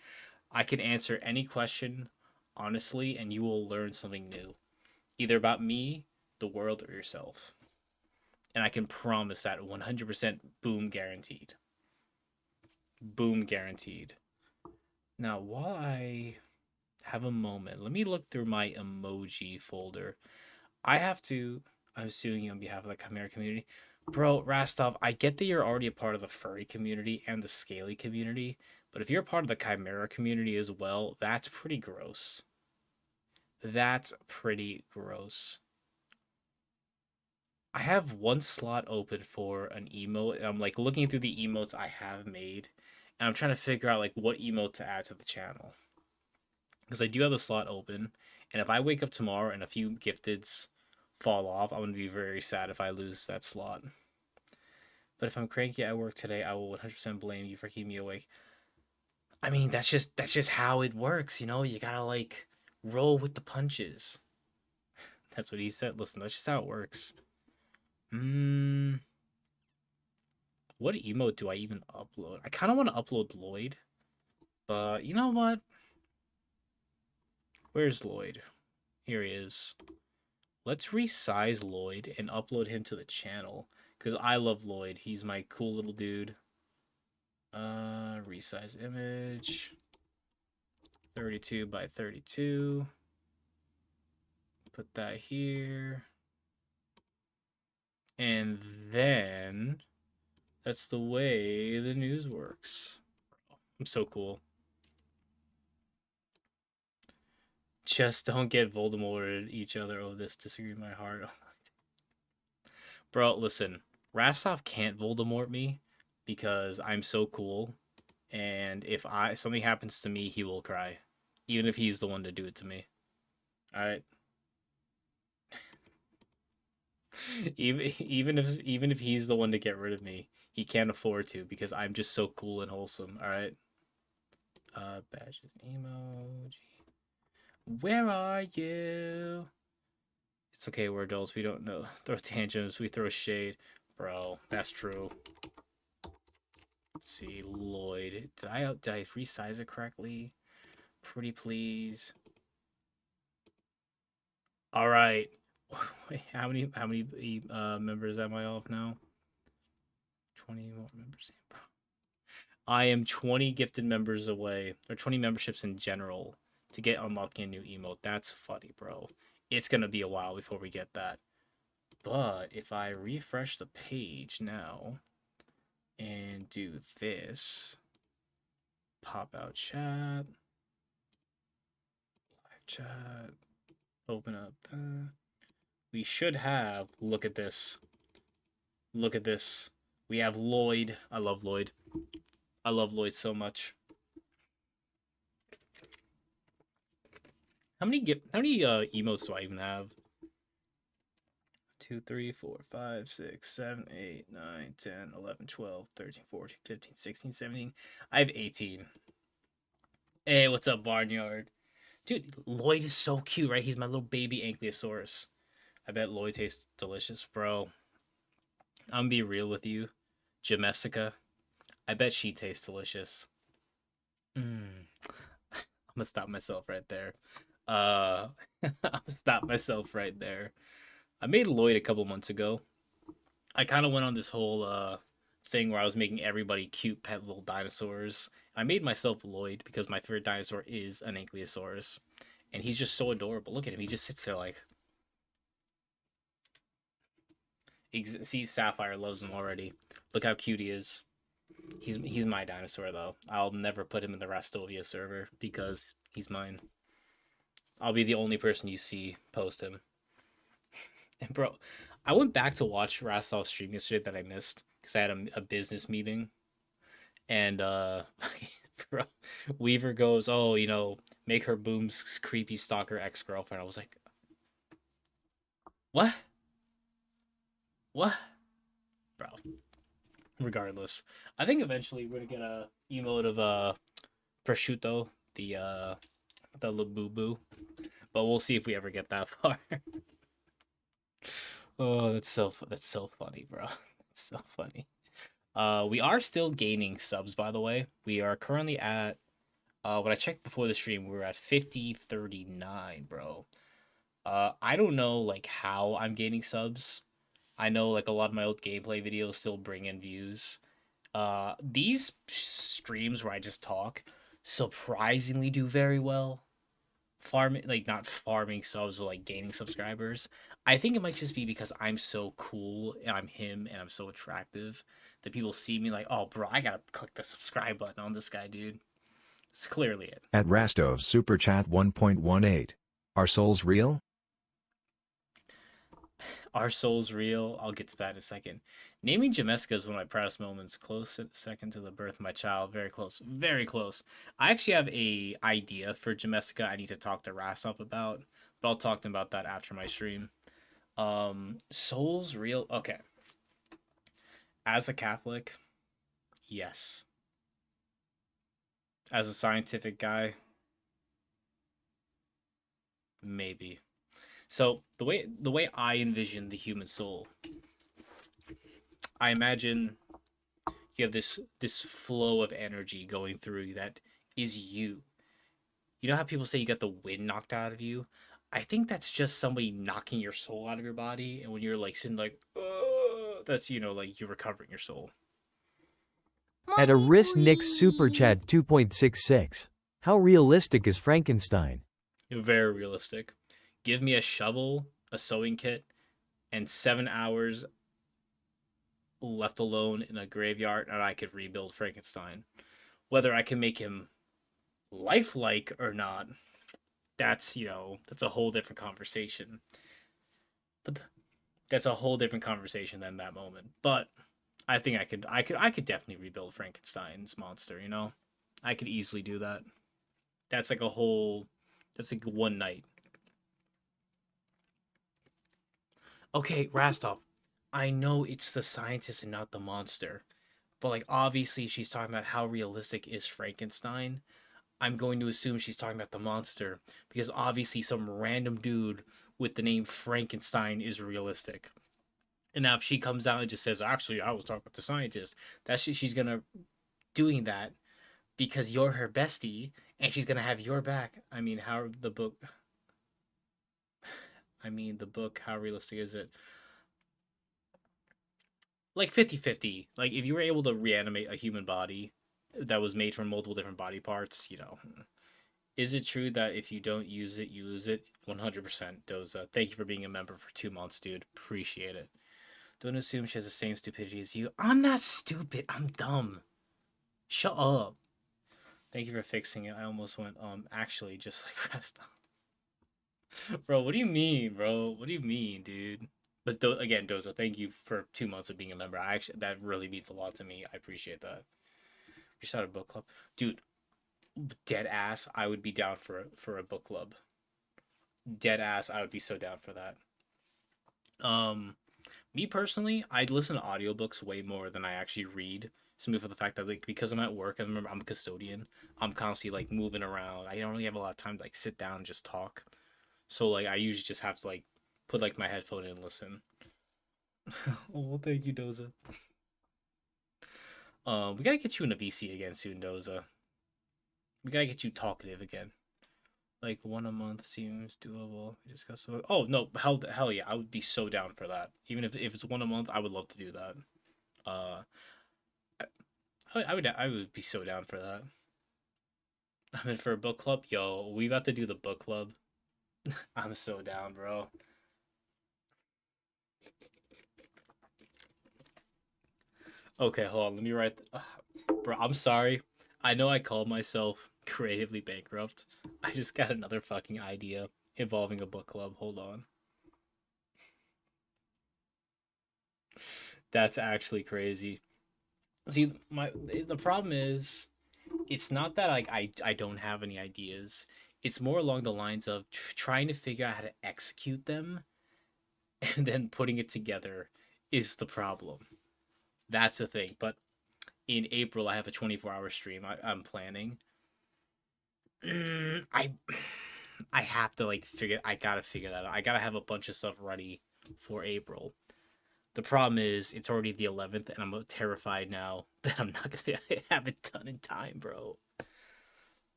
I can answer any question honestly, and you will learn something new, either about me, the world, or yourself. And I can promise that 100% Boom guaranteed. Boom guaranteed. Now, while I have a moment, let me look through my emoji folder. I have to. I'm suing you on behalf of the Chimera community. Bro, Rastov, I get that you're already a part of the furry community and the scaly community, but if you're part of the Chimera community as well, that's pretty gross. That's pretty gross. I have one slot open for an emote, and I'm like looking through the emotes I have made, and I'm trying to figure out like what emote to add to the channel. Because I do have the slot open, and if I wake up tomorrow and a few gifteds fall off, I'm gonna be very sad if I lose that slot. But if I'm cranky at work today, I will 100% blame you for keeping me awake. I mean, that's just how it works, you know. You gotta like roll with the punches. That's what he said. Listen, that's just how it works. Hmm. What emote do I even upload? I kind of want to upload Lloyd, but you know what? Where's Lloyd? Here he is. Let's resize Lloyd and upload him to the channel because I love Lloyd. He's my cool little dude. Resize image 32 by 32. Put that here. And then that's the way the news works. I'm so cool. Just don't get Voldemort at each other. Oh, this disagreed my heart. Bro, listen. Rastov can't Voldemort me because I'm so cool. And if I something happens to me, he will cry. Even if he's the one to do it to me. Alright? Even if he's the one to get rid of me, he can't afford to because I'm just so cool and wholesome. Alright? Badges emoji. Where are you? It's okay, we're adults. We don't know. Throw tantrums, we throw shade. Bro, that's true. Let's see, Lloyd. Did I resize it correctly? Pretty please. All right. Wait, how many members am I off now? 20 more members. I am 20 gifted members away, or 20 memberships in general to get unlocking a new emote. That's funny, bro. It's gonna be a while before we get that. But if I refresh the page now and do this, pop out chat, live chat, open up the, we should have, look at this. Look at this. We have Lloyd. I love Lloyd. I love Lloyd so much. How many emotes do I even have? 2, 3, 4, 5, 6, 7, 8, 9, 10, 11, 12, 13, 14, 15, 16, 17. I have 18. Hey, what's up, Barnyard? Dude, Lloyd is so cute, right? He's my little baby Ankylosaurus. I bet Lloyd tastes delicious, bro. I'm gonna be real with you. Jamesica, I bet she tastes delicious. Mm. I'm gonna stop myself right there. I'm gonna stop myself right there. I made Lloyd a couple months ago. I kind of went on this whole thing where I was making everybody cute pet little dinosaurs. I made myself Lloyd because my favorite dinosaur is an Ankylosaurus, and he's just so adorable. Look at him; he just sits there like. See, Sapphire loves him already. Look how cute he is. He's my dinosaur though. I'll never put him in the Rastovia server because he's mine. I'll be the only person you see post him. And bro, I went back to watch Rastov's stream yesterday that I missed because I had a business meeting, and bro, Weaver goes, "Oh, make her Boom's creepy stalker ex girlfriend." I was like, "What? What, bro?" Regardless, I think eventually we're gonna get a emote of prosciutto, the Labubu, but we'll see if we ever get that far. Oh, that's so funny, bro. It's so funny. We are still gaining subs, by the way. We are currently at when I checked before the stream, we were at 5039, bro. I don't know like how I'm gaining subs. I know like a lot of my old gameplay videos still bring in views. These streams where I just talk surprisingly do very well. Farming, like not farming subs or like gaining subscribers. I think it might just be because I'm so cool and I'm him and I'm so attractive that people see me like, oh, bro, I gotta click the subscribe button on this guy, dude. It's clearly it. At Rastov's Super Chat 1.18. Are souls real? Are souls real? I'll get to that in a second. Naming Jameska is one of my proudest moments. Close second to the birth of my child. Very close. Very close. I actually have a idea for Jameska I need to talk to Rasop about, but I'll talk to him about that after my stream. Souls real? Okay. As a Catholic, yes. As a scientific guy, maybe. So the way I envision the human soul, I imagine you have this flow of energy going through you that is you. You know how people say you got the wind knocked out of you? I think that's just somebody knocking your soul out of your body, and when you're like sitting like, that's like you're recovering your soul. At a Mommy, risk Nick's Super please. Chat 2.66. How realistic is Frankenstein? Very realistic. Give me a shovel, a sewing kit, and 7 hours left alone in a graveyard, and I could rebuild Frankenstein. Whether I can make him lifelike or not, that's a whole different conversation. But that's a whole different conversation than that moment. But I think I could definitely rebuild Frankenstein's monster. I could easily do that. That's like a whole. That's like one night. Okay, Rastov. I know it's the scientist and not the monster, but like obviously she's talking about how realistic is Frankenstein. I'm going to assume she's talking about the monster because obviously some random dude with the name Frankenstein is realistic. And now if she comes out and just says, "Actually, I was talking about the scientist," she's gonna doing that because you're her bestie and she's gonna have your back. I mean, how the book? I mean, the book. How realistic is it? Like 50-50. Like if you were able to reanimate a human body that was made from multiple different body parts, is it true that if you don't use it, you lose it? 100% Doza. Thank you for being a member for 2 months, dude. Appreciate it. Don't assume she has the same stupidity as you. I'm not stupid. I'm dumb. Shut up. Thank you for fixing it. I almost went, actually, just like rest. Bro, what do you mean, bro? What do you mean, dude? But again, Doza, thank you for 2 months of being a member. That really means a lot to me. I appreciate that. You started a book club, dude. Dead ass. I would be down for a book club. Dead ass. I would be so down for that. Me personally, I listen to audiobooks way more than I actually read. Simply for the fact that like because I'm at work, and remember I'm a custodian. I'm constantly like moving around. I don't really have a lot of time to like sit down and just talk. So like I usually just have to like put like my headphone in and listen. Oh, thank you, Doza. We gotta get you in a VC again soon, Doza. We gotta get you talkative again. Like one a month seems doable. We discuss. Oh no, hell yeah, I would be so down for that. Even if it's one a month, I would love to do that. Uh, I would be so down for that. I mean, for a book club, yo, we about to do the book club. I'm so down, bro. Okay, hold on. Let me write. Bro, I'm sorry. I know I called myself creatively bankrupt. I just got another fucking idea involving a book club. Hold on. That's actually crazy. See, the problem is it's not that like I don't have any ideas. It's more along the lines of trying to figure out how to execute them and then putting it together is the problem. That's the thing. But in April, I have a 24-hour stream I'm planning. I I have to like figure. I gotta figure that out. I gotta have a bunch of stuff ready for April. The problem is it's already the 11th, and I'm terrified now that I'm not gonna have it done in time, bro.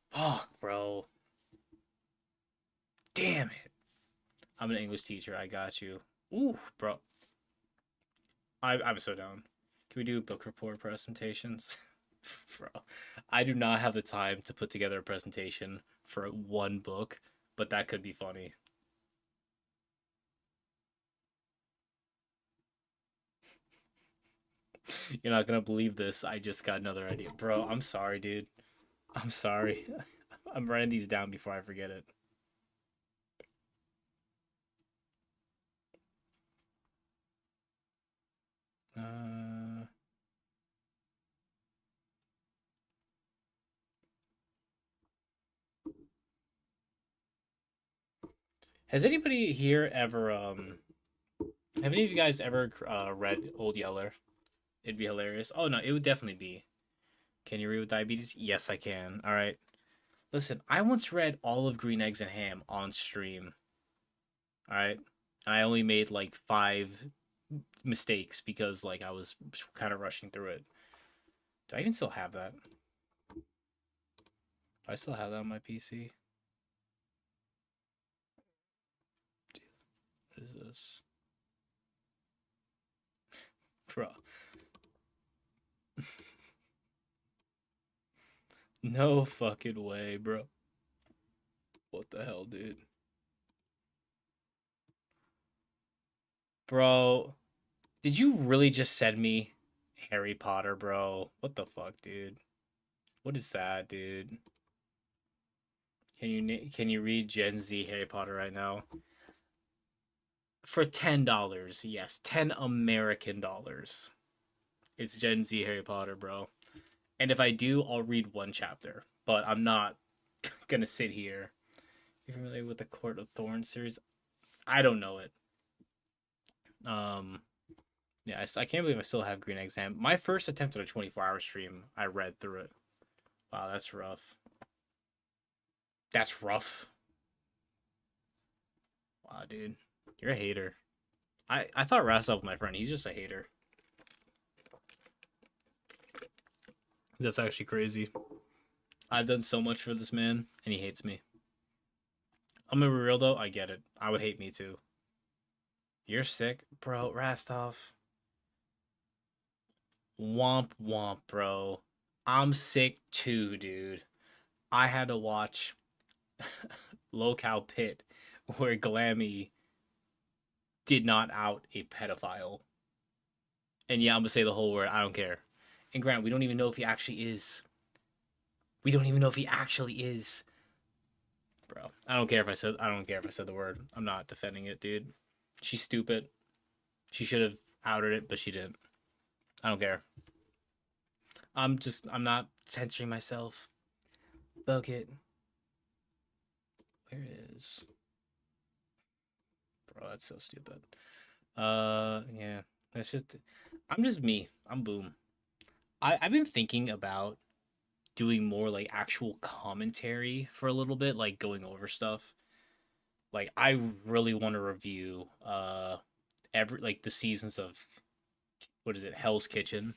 Fuck, bro. Damn it. I'm an English teacher. I got you. Ooh, bro. I'm so down. Can we do book report presentations? Bro, I do not have the time to put together a presentation for one book, but that could be funny. You're not gonna believe this. I just got another idea. Bro, I'm sorry, dude. I'm sorry. I'm writing these down before I forget it. Uh, has anybody here ever have any of you guys ever read Old Yeller? It'd be hilarious. Oh no, it would definitely be. Can you read with diabetes? Yes, I can. All right. Listen, I once read all of Green Eggs and Ham on stream. All right. And I only made like five mistakes because like I was kind of rushing through it. Do I even still have that? Do I still have that on my PC? What is this? Bro. No fucking way, bro. What the hell, dude? Bro, did you really just send me Harry Potter, bro? What the fuck, dude? What is that, dude? Can you read Gen Z Harry Potter right now? For $10, yes, 10 American dollars. It's Gen Z Harry Potter, bro. And if I do, I'll read one chapter. But I'm not gonna sit here. You familiar with the Court of Thorns series? I don't know it. Um, yeah, I can't believe I still have Green Exam. My first attempt at a 24-hour stream, I read through it. Wow, that's rough. That's rough. Wow, dude, you're a hater. I thought Rastov was my friend. He's just a hater. That's actually crazy. I've done so much for this man, and he hates me. I'm gonna be real though. I get it. I would hate me too. You're sick, bro. Rastov. Womp womp, bro. I'm sick too, dude. I had to watch Locale Pit where Glammy did not out a pedophile. And yeah, I'm gonna say the whole word. I don't care. And Grant, we don't even know if he actually is. We don't even know if he actually is. Bro, I don't care if I said the word. I'm not defending it, dude. She's stupid. She should have outed it, but she didn't. I don't care. I'm not censoring myself. Bucket. Where is bro, that's so stupid. Yeah. That's just I'm just me. I'm Boom. I've been thinking about doing more like actual commentary for a little bit, like going over stuff. Like I really want to review every like the seasons of what is it, Hell's Kitchen.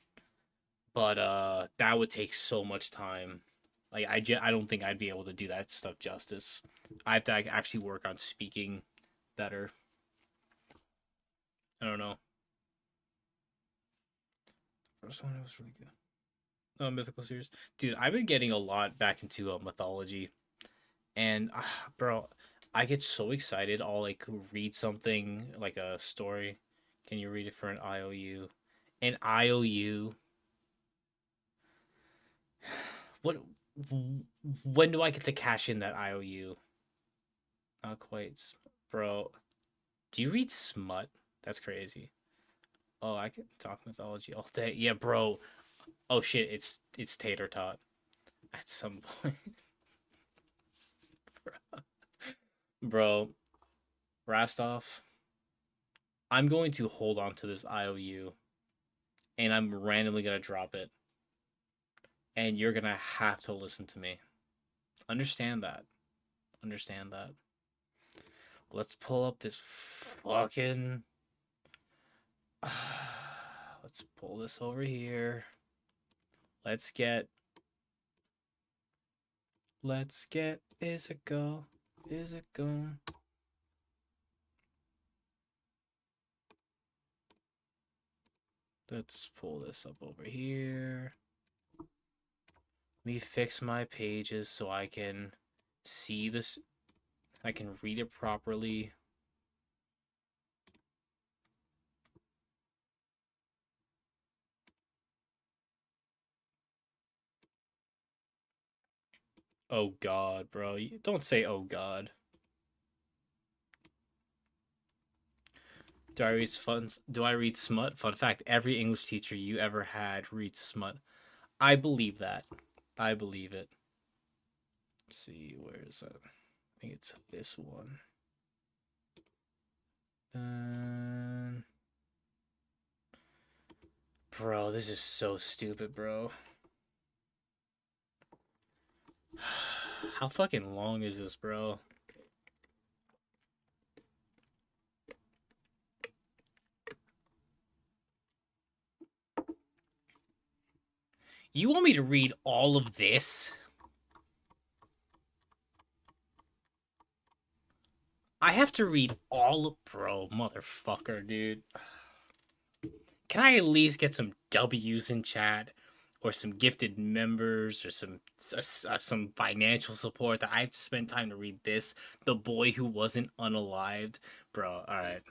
But that would take so much time. Like I don't think I'd be able to do that stuff justice. I have to like, actually work on speaking better. I don't know. First one was really good. Oh, mythical series, dude. I've been getting a lot back into mythology, and bro, I get so excited. I'll like read something like a story. Can you read it for an IOU? An IOU. What? When do I get to cash in that IOU? Not quite, bro. Do you read smut? That's crazy. Oh, I can talk mythology all day. Yeah, bro. Oh shit, it's tater tot at some point, bro. Rastov, I'm going to hold on to this IOU, and I'm randomly gonna drop it, and you're gonna have to listen to me. Understand that. Understand that. Let's pull up this fucking. Let's pull this over here. Let's get. Let's get. Is it go? Is it go? Let's pull this up over here. Let me fix my pages so I can see this. I can read it properly. Oh god, bro. Don't say oh god. Do I read smut? Fun fact, every English teacher you ever had reads smut. I believe that. I believe it. Let's see, where is that? I think it's this one. Bro, this is so stupid, bro. How fucking long is this, bro? You want me to read all of this? I have to read all of... Bro, motherfucker, dude. Can I at least get some W's in chat? Or some gifted members, or some financial support that I have to spend time to read this? The boy who wasn't unalived? Bro, alright.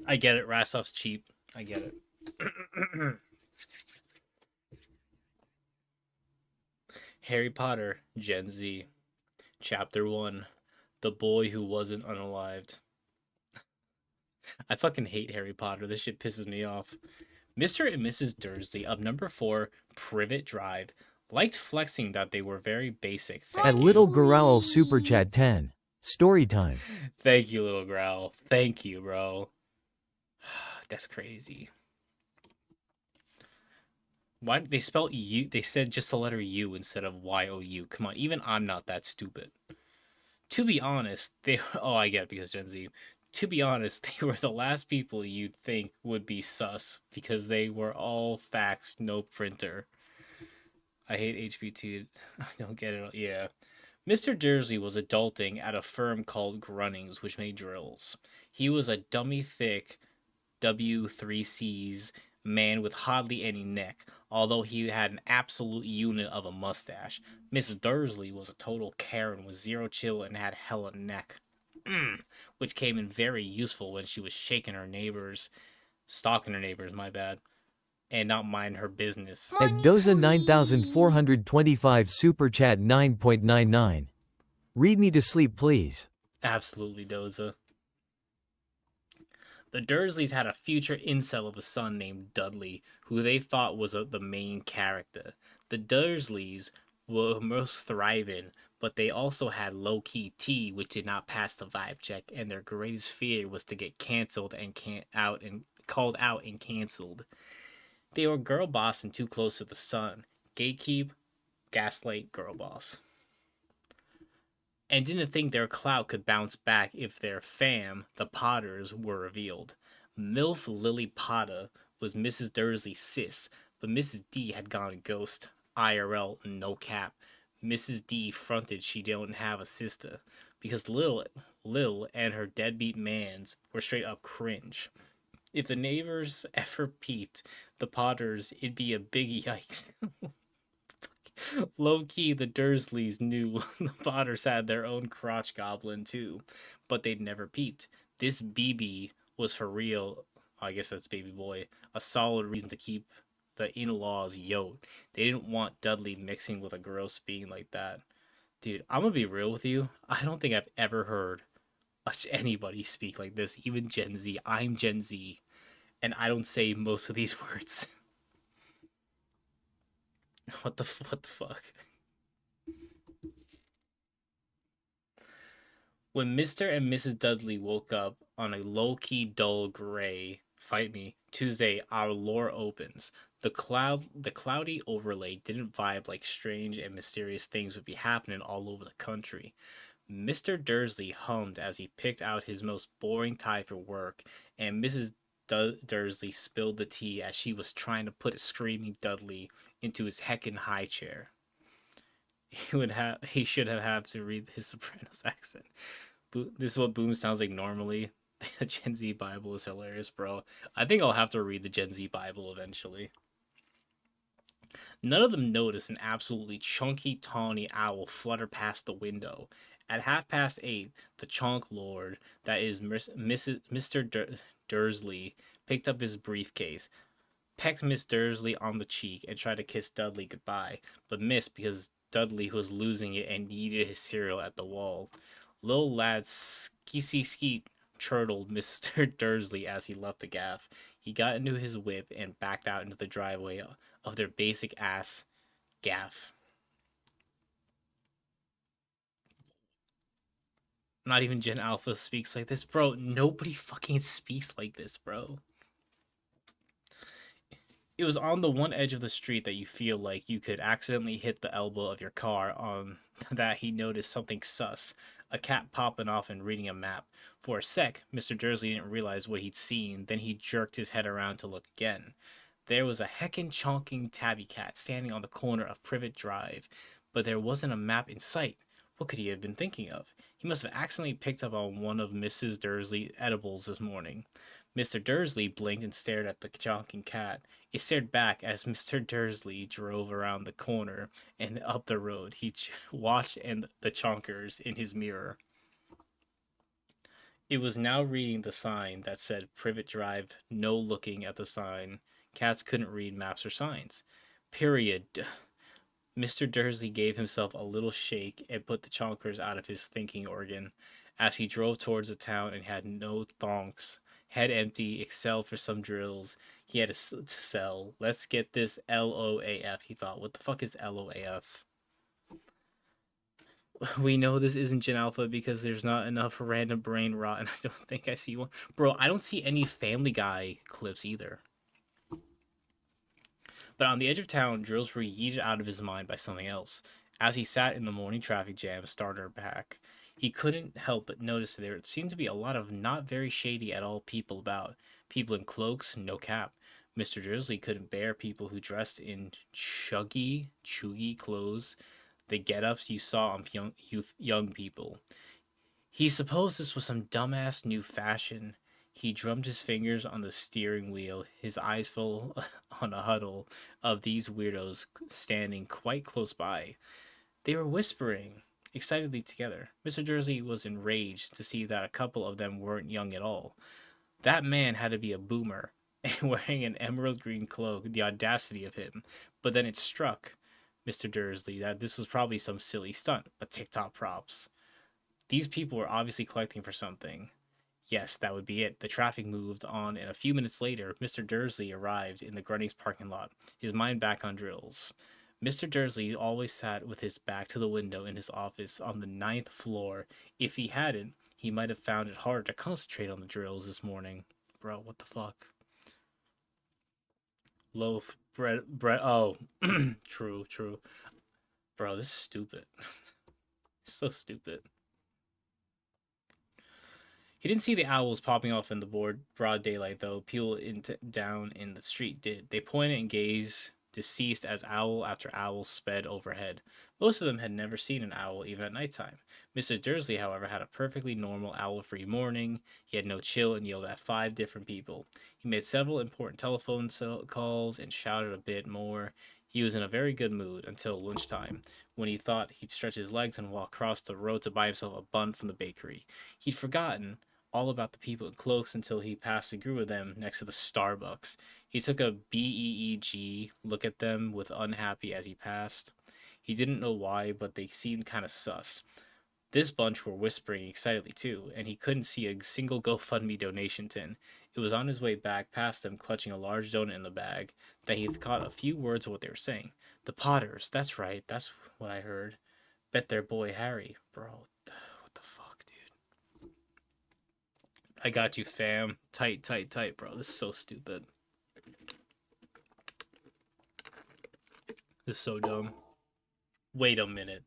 I get it, Rastov's cheap. I get it. Harry Potter, Gen Z. Chapter 1. The boy who wasn't unalived. I fucking hate Harry Potter. This shit pisses me off. Mr. and Mrs. Dursley of number 4, Privet Drive, liked flexing that they were very basic. At Thank Little you. Growl Super Chat 10. Story time. Thank you, Little Growl. Thank you, bro. That's crazy. Why did they spell U? They said just the letter U instead of YOU. Come on, even I'm not that stupid. To be honest, they oh I get it because Gen Z. To be honest, they were the last people you'd think would be sus because they were all fax, no printer. I hate HB2. I don't get it. Yeah. Mr. Dursley was adulting at a firm called Grunnings, which made drills. He was a dummy thick W3C's man with hardly any neck, although he had an absolute unit of a mustache. Mrs. Dursley was a total Karen with zero chill and had hella neck. Which came in very useful when she was stalking her neighbors, my bad, and not mind her business. At Doza 9425 Super Chat 9.99. Read me to sleep, please. Absolutely, Doza. The Dursleys had a future incel of a son named Dudley, who they thought was the main character. The Dursleys were most thriving, but they also had low-key T, which did not pass the vibe check, and their greatest fear was to get cancelled and called out and cancelled. They were girl boss and too close to the sun. Gatekeep, gaslight, girl boss. And didn't think their clout could bounce back if their fam, the Potters, were revealed. MILF Lily Potter was Mrs. Dursley's sis, but Mrs. D had gone ghost. IRL, no cap. Mrs. D fronted she didn't have a sister, because Lil and her deadbeat mans were straight up cringe. If the neighbors ever peeped the Potters, it'd be a big yikes. Low key, the Dursleys knew the Potters had their own crotch goblin too, but they'd never peeped. This BB was for real. I guess that's baby boy. A solid reason to keep the in-laws yoked. They didn't want Dudley mixing with a girl speaking like that. Dude, I'm gonna be real with you. I don't think I've ever heard anybody speak like this, even Gen Z. I'm Gen Z, and I don't say most of these words. What the fuck? When Mr. and Mrs. Dudley woke up on a low-key dull gray fight me Tuesday, our lore opens. The cloudy overlay didn't vibe like strange and mysterious things would be happening all over the country. Mr. Dursley hummed as he picked out his most boring tie for work, and Mrs. Dursley spilled the tea as she was trying to put a screaming Dudley into his heckin' high chair. He should have had to read his Sopranos accent. This is what Boom sounds like normally. The Gen Z Bible is hilarious, bro. I think I'll have to read the Gen Z Bible eventually. None of them noticed an absolutely chunky, tawny owl flutter past the window. At 8:30, the chonk lord, that is Mr. Dursley, picked up his briefcase, pecked Miss Dursley on the cheek, and tried to kiss Dudley goodbye, but missed because Dudley was losing it and yeeted his cereal at the wall. Little lad skeety skeet chortled Mr. Dursley as he left the gaff. He got into his whip and backed out into the driveway of their basic ass gaff. Not even Gen Alpha speaks like this, bro. Nobody fucking speaks like this, bro. It was on the one edge of the street that you feel like you could accidentally hit the elbow of your car on that he noticed something sus. A cat popping off and reading a map. For a sec, Mr. Dursley didn't realize what he'd seen, then he jerked his head around to look again. There was a heckin' chonking tabby cat standing on the corner of Privet Drive, but there wasn't a map in sight. What could he have been thinking of? He must have accidentally picked up on one of Mrs. Dursley's edibles this morning. Mr. Dursley blinked and stared at the chonking cat. It stared back as Mr. Dursley drove around the corner and up the road. He watched and the chonkers in his mirror. It was now reading the sign that said Privet Drive, no looking at the sign. Cats couldn't read maps or signs. Period. Mr. Dursley gave himself a little shake and put the chonkers out of his thinking organ as he drove towards the town and had no thonks. Head empty, excel for some drills he had to sell. Let's get this LOAF, he thought. What the fuck is LOAF? We know this isn't Gen Alpha because there's not enough random brain rot, and I don't think I see one. Bro, I don't see any Family Guy clips either. But on the edge of town, drills were yeeted out of his mind by something else. As he sat in the morning traffic jam, starter back, he couldn't help but notice there seemed to be a lot of not very shady at all people about. People in cloaks, no cap. Mr. Dursley couldn't bear people who dressed in chuggy clothes, the get-ups you saw on young people. He supposed this was some dumbass new fashion. He drummed his fingers on the steering wheel, his eyes full on a huddle of these weirdos standing quite close by. They were whispering excitedly together. Mr. Dursley was enraged to see that a couple of them weren't young at all. That man had to be a boomer, and wearing an emerald green cloak, the audacity of him. But then it struck Mr. Dursley that this was probably some silly stunt, a TikTok props. These people were obviously collecting for something. Yes, that would be it. The traffic moved on, and a few minutes later, Mr. Dursley arrived in the Grunnings parking lot, his mind back on drills. Mr. Dursley always sat with his back to the window in his office on the 9th floor. If he hadn't, he might have found it hard to concentrate on the drills this morning. Bro, what the fuck? Loaf, bread. Oh, true. Bro, this is stupid. So stupid. He didn't see the owls popping off in the broad daylight, though. People down in the street did. They pointed and gazed, deceased as owl after owl sped overhead. Most of them had never seen an owl, even at nighttime. Mr. Dursley, however, had a perfectly normal owl-free morning. He had no chill and yelled at 5 different people. He made several important telephone calls and shouted a bit more. He was in a very good mood until lunchtime, when he thought he'd stretch his legs and walk across the road to buy himself a bun from the bakery. He'd forgotten all about the people in cloaks until he passed a group of them next to the Starbucks. He took a BEEG look at them with unhappy as he passed. He didn't know why, but they seemed kind of sus. This bunch were whispering excitedly too, and he couldn't see a single GoFundMe donation tin. It was on his way back past them, clutching a large donut in the bag, that he caught a few words of what they were saying. The Potters, that's right, that's what I heard. Bet their boy Harry. Bro, what the fuck, dude? I got you, fam. Tight, tight, tight, bro. This is so stupid. This is so dumb. Wait a minute.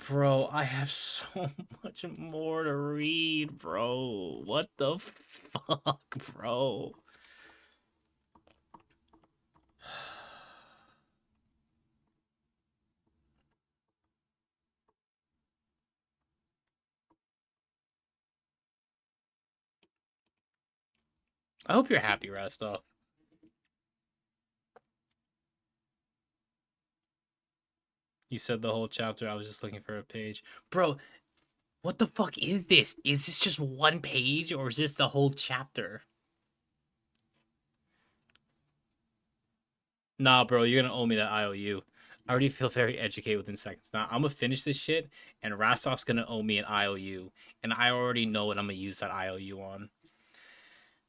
Bro, I have so much more to read, bro. What the fuck, bro? I hope you're happy, Rastov. You said the whole chapter. I was just looking for a page. Bro, what the fuck is this? Is this just one page or is this the whole chapter? Nah, bro, you're gonna owe me that IOU. I already feel very educated within seconds. Now, I'm gonna finish this shit, and Rastov's gonna owe me an IOU, and I already know what I'm gonna use that IOU on.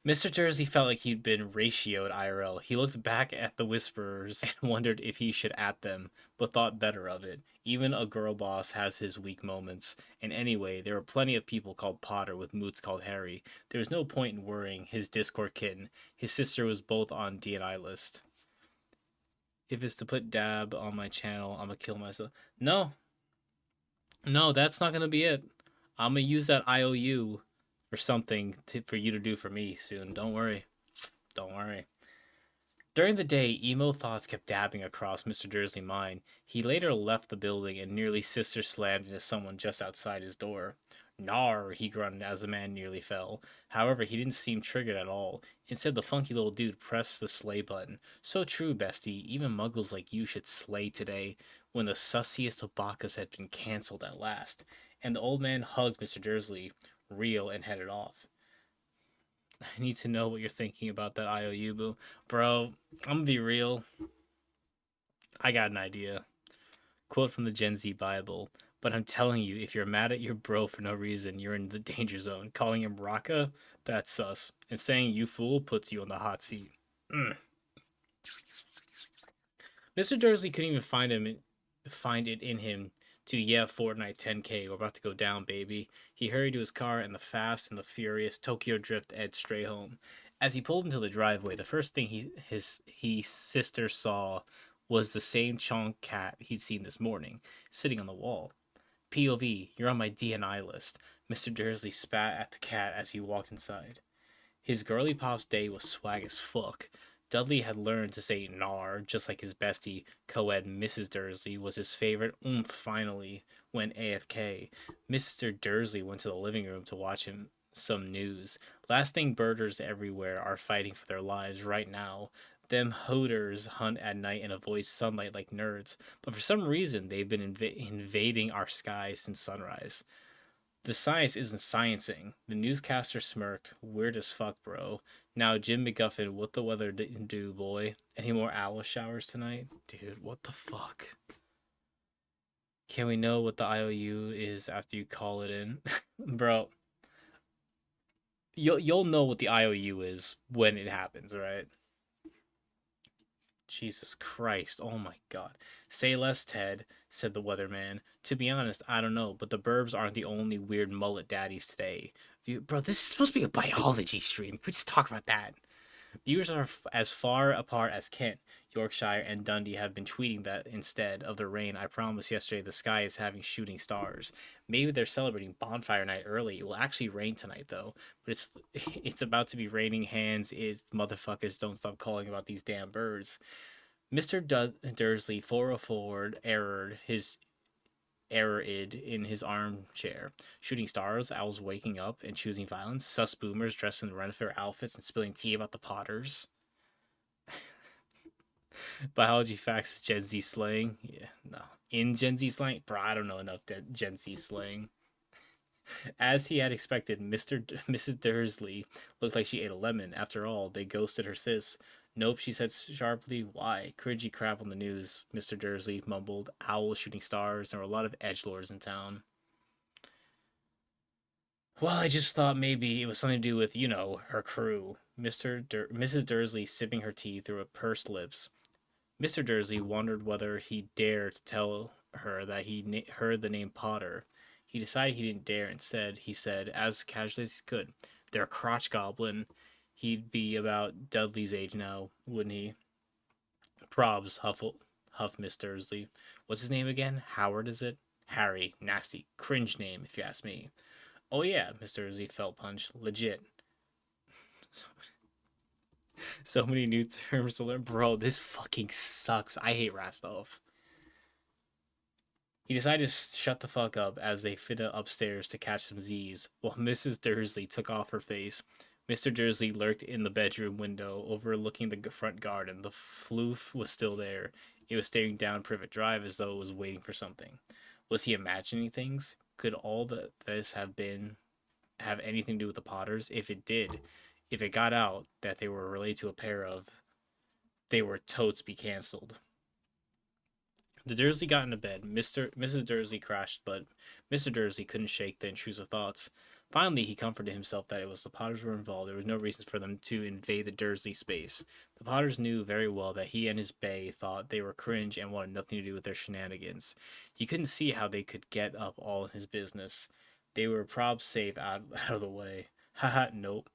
Mr. Jersey felt like he'd been ratioed IRL. He looked back at the Whisperers and wondered if he should at them, but thought better of it. Even a girl boss has his weak moments, and anyway, there were plenty of people called Potter with moots called Harry. There was no point in worrying his Discord kitten. His sister was both on DNI list. If it's to put dab on my channel, I'm gonna kill myself. No, no, that's not gonna be it. I'm gonna use that IOU for something for you to do for me soon. Don't worry. Don't worry. During the day, emo thoughts kept dabbing across Mr. Dursley's mind. He later left the building and nearly sister slammed into someone just outside his door. Nar, he grunted as the man nearly fell. However, he didn't seem triggered at all. Instead, the funky little dude pressed the slay button. So true, bestie. Even muggles like you should slay today, when the sussiest of Bacchus had been cancelled at last. And the old man hugged Mr. Dursley, real, and headed off. I need to know what you're thinking about that IOU, boo. Bro, I'm gonna be real. I got an idea. Quote from the Gen Z Bible. But I'm telling you, if you're mad at your bro for no reason, you're in the danger zone. Calling him Raka, that's sus. And saying you fool puts you on the hot seat. Mr. Dursley couldn't even find it in him to Fortnite 10K. We're about to go down, baby. He hurried to his car, and the fast and the furious Tokyo Drift edged straight home. As he pulled into the driveway, the first thing his sister saw was the same chonk cat he'd seen this morning, sitting on the wall. POV, you're on my DNI list. Mr. Dursley spat at the cat as he walked inside. His girly pop's day was swag as fuck. Dudley had learned to say "nar," just like his bestie, co-ed Mrs. Dursley, was his favorite oomph finally when AFK. Mr. Dursley went to the living room to watch him some news. Last thing birders everywhere are fighting for their lives right now. Them hoders hunt at night and avoid sunlight like nerds, but for some reason they've been invading our skies since sunrise. The science isn't sciencing. The newscaster smirked. Weird as fuck, bro. Now, Jim McGuffin, what the weather didn't do, boy? Any more owl showers tonight? Dude, what the fuck? Can we know what the IOU is after you call it in? Bro, you'll know what the IOU is when it happens, right? Jesus Christ. Oh my god. Say less, Ted, said the weatherman. To be honest, I don't know, but the burbs aren't the only weird mullet daddies today. Bro, this is supposed to be a biology stream. Can we just talk about that? Viewers are as far apart as Kent, Yorkshire, and Dundee have been tweeting that instead of the rain I promised yesterday, the sky is having shooting stars. Maybe they're celebrating bonfire night early. It will actually rain tonight, though. But it's about to be raining hands if motherfuckers don't stop calling about these damn birds. Mr. Dursley, 404, errored in his armchair, shooting stars, owls waking up and choosing violence, sus boomers dressed in Renifer outfits and spilling tea about the Potters. Biology facts is Gen Z slang. Yeah, no. In Gen Z slang, bro, I don't know enough Gen Z slang. As he had expected, Mrs. Dursley looked like she ate a lemon. After all, they ghosted her sis. Nope, she said sharply. Why? Cringy crap on the news, Mr. Dursley mumbled. Owls shooting stars. There were a lot of edgelords in town. Well, I just thought maybe it was something to do with, her crew. Mrs. Dursley sipping her tea through her pursed lips. Mr. Dursley wondered whether he dared to tell her that he heard the name Potter. He decided he didn't dare. Instead, he said, as casually as he could, "They're a crotch goblin. He'd be about Dudley's age now, wouldn't he?" Probs, huff Miss Dursley. What's his name again? Howard, is it? Harry. Nasty. Cringe name, if you ask me. Oh, yeah, Miss Dursley felt punched. Legit. So many new terms to learn. Bro, this fucking sucks. I hate Rastov. He decided to shut the fuck up as they fitted upstairs to catch some Z's, while Mrs. Dursley took off her face. Mr. Dursley lurked in the bedroom window overlooking the front garden. The floof was still there. It was staring down Privet Drive as though it was waiting for something. Was he imagining things? Could all that this have anything to do with the Potters? If it did, if it got out that they were related to a pair of, they were totes be cancelled. The Dursley got into bed. Mrs. Dursley crashed, but Mr. Dursley couldn't shake the intrusive thoughts. Finally, he comforted himself that it was the Potters were involved. There was no reason for them to invade the Dursley space. The Potters knew very well that he and his bae thought they were cringe and wanted nothing to do with their shenanigans. He couldn't see how they could get up all in his business. They were prob safe out of the way. Haha, nope.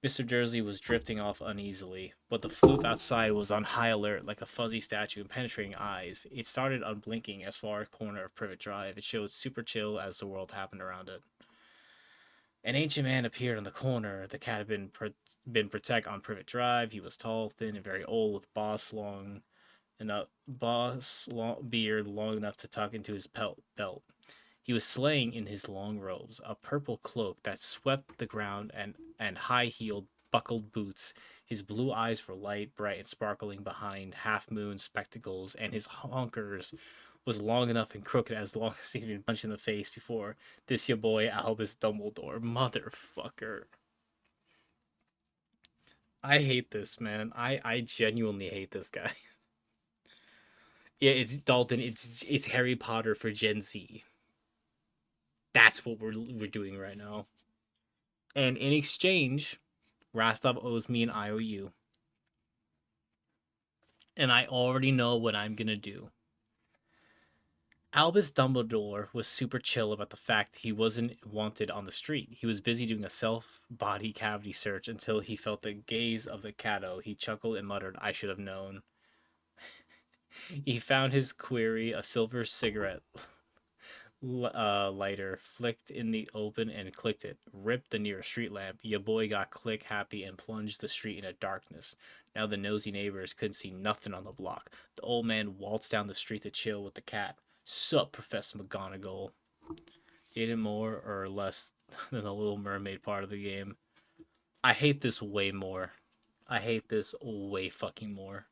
Mr. Dursley was drifting off uneasily, but the floof outside was on high alert like a fuzzy statue with penetrating eyes. It started unblinking as far as corner of Privet Drive. It showed super chill as the world happened around it. An ancient man appeared on the corner. The cat had been protect on Privet Drive. He was tall, thin, and very old, with beard long enough to tuck into his belt. He was slaying in his long robes, a purple cloak that swept the ground, and high-heeled, buckled boots. His blue eyes were light, bright, and sparkling behind half-moon spectacles, and his honkers was long enough and crooked as long as he'd been punched in the face before. This your boy Albus Dumbledore, motherfucker. I hate this, man. I genuinely hate this guy. Yeah, it's Dalton. It's Harry Potter for Gen Z. That's what we're doing right now. And in exchange, Rostov owes me an IOU. And I already know what I'm gonna do. Albus Dumbledore was super chill about the fact he wasn't wanted on the street. He was busy doing a self-body cavity search until he felt the gaze of the Cato. He chuckled and muttered, "I should have known." He found his query, a silver cigarette lighter, flicked in the open and clicked it. Ripped the nearest street lamp. Ya boy got click happy and plunged the street into darkness. Now the nosy neighbors couldn't see nothing on the block. The old man waltzed down the street to chill with the cat. Sup, Professor McGonagall. Did it more or less than the Little Mermaid part of the game. I hate this way more. I hate this way fucking more.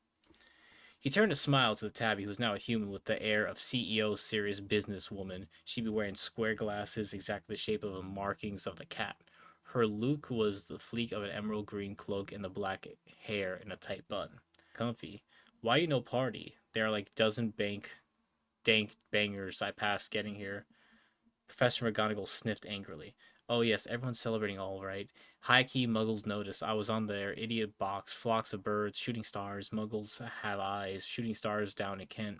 He turned to smile to the tabby, who was now a human with the air of CEO serious businesswoman. She'd be wearing square glasses, exactly the shape of the markings of the cat. Her look was the fleek of an emerald green cloak and the black hair in a tight bun. Comfy. Why you no party? There are like dozen dank bangers I passed getting here. Professor McGonagall sniffed angrily. Oh yes, everyone's celebrating all right. High-key muggles noticed. I was on their idiot box. Flocks of birds, shooting stars. Muggles have eyes. Shooting stars down in Kent.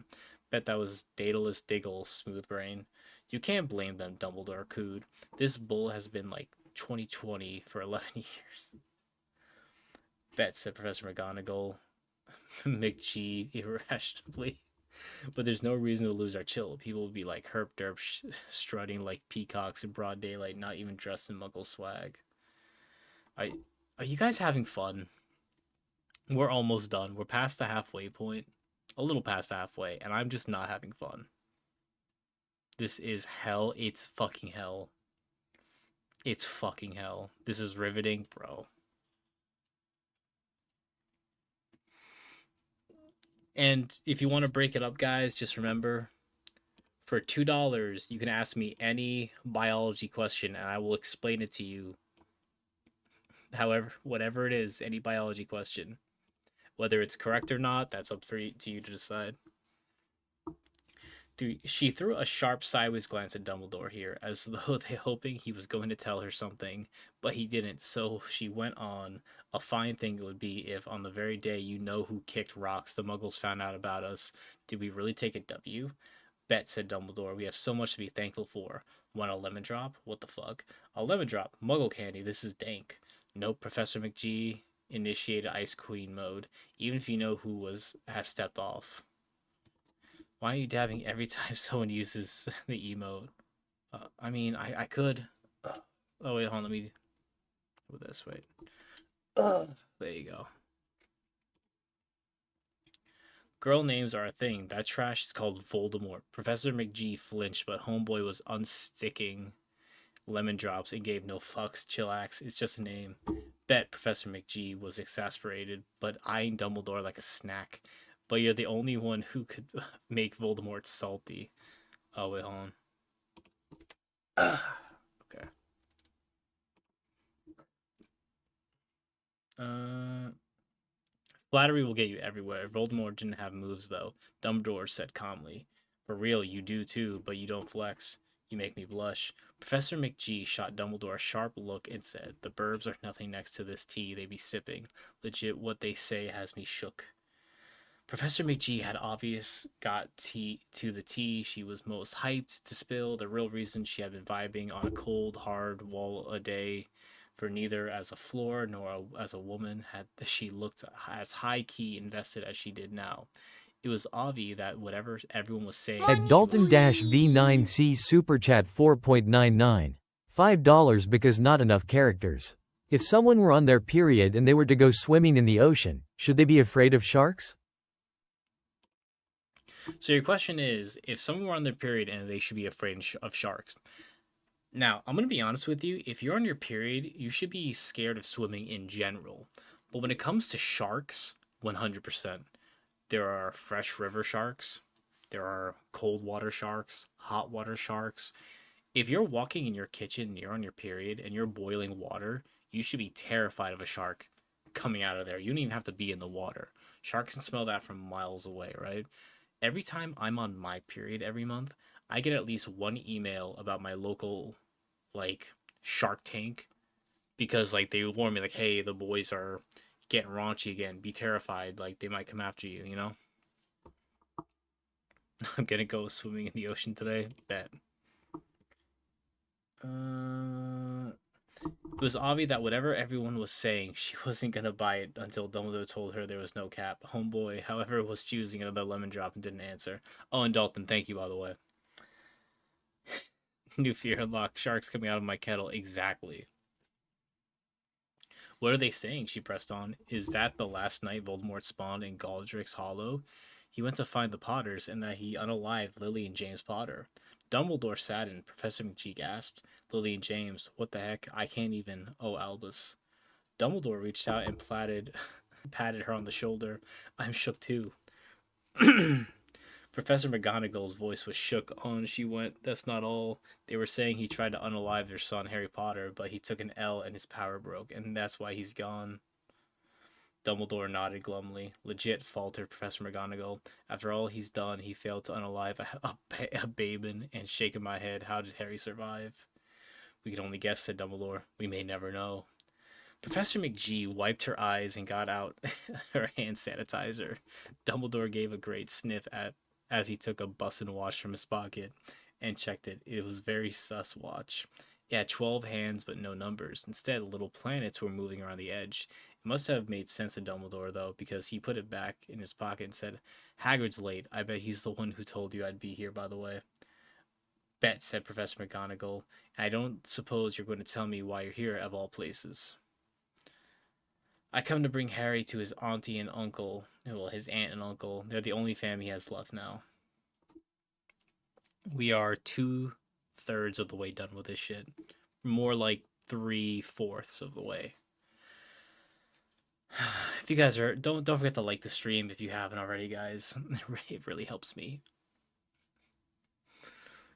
Bet that was Daedalus Diggle, smooth brain. You can't blame them, Dumbledore cooed. This bull has been like 2020 for 11 years. Bet, said Professor McGonagall. McGee irrationally. But there's no reason to lose our chill. People will be like herp derp strutting like peacocks in broad daylight, not even dressed in muggle swag. Are you guys having fun? We're almost done. We're past the halfway point. A little past halfway, and I'm just not having fun. This is hell. It's fucking hell. It's fucking hell. This is riveting, bro. And if you want to break it up, guys, just remember for $2, you can ask me any biology question and I will explain it to you. However, whatever it is, any biology question. Whether it's correct or not, that's up for to you to decide. She threw a sharp sideways glance at Dumbledore here, as though they hoping he was going to tell her something, but he didn't. So she went on. A fine thing it would be if, on the very day you know who kicked rocks, the Muggles found out about us. Did we really take a W? Bet, said Dumbledore. We have so much to be thankful for. Want a lemon drop? What the fuck? A lemon drop? Muggle candy. This is dank. Nope, Professor McGee initiated Ice Queen mode, even if you know who has stepped off. Why are you dabbing every time someone uses the emote? I mean, I could. Oh wait, hold on. Let me do this. Wait. There you go. Girl names are a thing. That trash is called Voldemort. Professor McGee flinched, but Homeboy was unsticking lemon drops and gave no fucks. Chillax, it's just a name. Bet Professor McGee was exasperated, but eyeing Dumbledore like a snack. But you're the only one who could make Voldemort salty. Oh, wait, hold on. Okay. Flattery will get you everywhere. Voldemort didn't have moves, though. Dumbledore said calmly. For real, you do too, but you don't flex. You make me blush. Professor McGee shot Dumbledore a sharp look and said, the burbs are nothing next to this tea they be sipping. Legit, what they say has me shook. Professor McGee had obvious got tea to the tea she was most hyped to spill, the real reason she had been vibing on a cold, hard wall a day. For neither as a floor nor as a woman had she looked as high key invested as she did now. It was obvious that whatever everyone was saying, At Dalton-V9C Super Chat 4.99. $5 because not enough characters. If someone were on their period and they were to go swimming in the ocean, should they be afraid of sharks? So your question is, if someone were on their period and they should be afraid of sharks. Now, I'm going to be honest with you. If you're on your period, you should be scared of swimming in general. But when it comes to sharks, 100%. There are fresh river sharks. There are cold water sharks, hot water sharks. If you're walking in your kitchen and you're on your period and you're boiling water, you should be terrified of a shark coming out of there. You don't even have to be in the water. Sharks can smell that from miles away, right? Every time I'm on my period every month, I get at least one email about my local like Shark Tank because like they warn me like, hey, the boys are getting raunchy again. Be terrified, like they might come after you. You know. I'm gonna go swimming in the ocean today. Bet. It was obvious that whatever everyone was saying, she wasn't gonna buy it until Dumbledore told her there was no cap. Homeboy, however, was choosing another lemon drop and didn't answer. Oh, and Dalton, thank you, by the way. New fear unlocked. Sharks coming out of my kettle. Exactly. What are they saying? She pressed on. Is that the last night Voldemort spawned in Galdrick's Hollow? He went to find the Potters, and that he unalived Lily and James Potter. Dumbledore saddened. Professor McGee gasped. Lily and James, what the heck? I can't even. Oh, Albus. Dumbledore reached out and patted her on the shoulder. I'm shook too. Professor McGonagall's voice was shook. On she went. That's not all. They were saying he tried to unalive their son, Harry Potter, but he took an L and his power broke, and that's why he's gone. Dumbledore nodded glumly. Legit, faltered Professor McGonagall. After all he's done, he failed to unalive a Babin, and shaking my head, how did Harry survive? We can only guess, said Dumbledore. We may never know. Professor McGee wiped her eyes and got out her hand sanitizer. Dumbledore gave a great sniff as he took a bussin' watch from his pocket and checked it. It was very sus watch. It had 12 hands but no numbers. Instead, little planets were moving around the edge. It must have made sense to Dumbledore, though, because he put it back in his pocket and said, Hagrid's late. I bet he's the one who told you I'd be here, by the way. Bet, said Professor McGonagall. I don't suppose you're going to tell me why you're here, of all places. I come to bring Harry to his auntie and uncle. Well, his aunt and uncle. They're the only family he has left now. We are 2/3 of the way done with this shit. More like 3/4 of the way. If you guys are don't forget to like the stream if you haven't already, guys. It really helps me.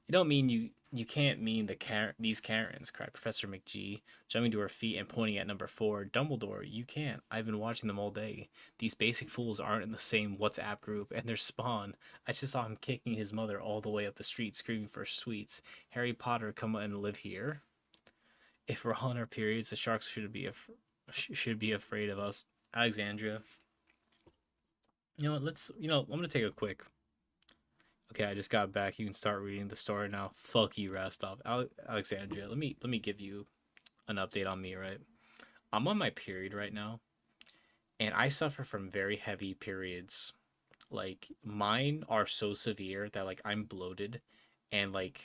You don't mean you can't mean these Karens, cried Professor McGee, jumping to her feet and pointing at number 4. Dumbledore, you can't. I've been watching them all day. These basic fools aren't in the same WhatsApp group, and their spawn. I just saw him kicking his mother all the way up the street, screaming for sweets. Harry Potter, come and live here. If we're on our periods, the sharks should be afraid of us. Alexandria. You know what? I'm gonna take a quick. Okay, I just got back. You can start reading the story now. Fuck you, Rastov. Alexandria, let me give you an update on me, right? I'm on my period right now, and I suffer from very heavy periods. Like mine are so severe that like I'm bloated, and like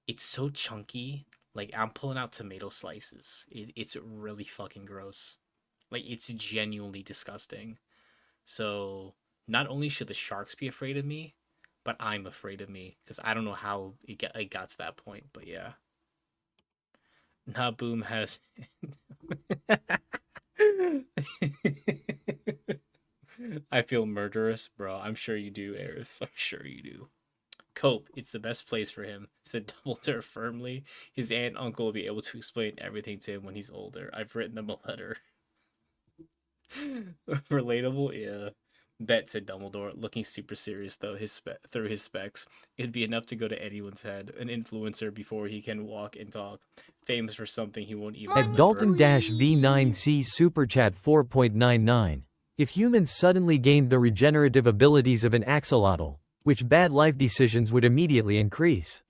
it's so chunky. Like I'm pulling out tomato slices. It's really fucking gross. Like it's genuinely disgusting. So not only should the sharks be afraid of me, but I'm afraid of me because I don't know how it got to that point. But yeah, Naboom has. I feel murderous, bro. I'm sure you do, Eris. I'm sure you do. Cope, it's the best place for him, said Dumbledore firmly. His aunt and uncle will be able to explain everything to him when he's older. I've written them a letter. Relatable, yeah. Bet, said Dumbledore, looking super serious though through his specs. It'd be enough to go to anyone's head. An influencer before he can walk and talk. Famous for something he won't even At remember. Dalton-V9C Super Chat 4.99. If humans suddenly gained the regenerative abilities of an axolotl, which bad life decisions would immediately increase?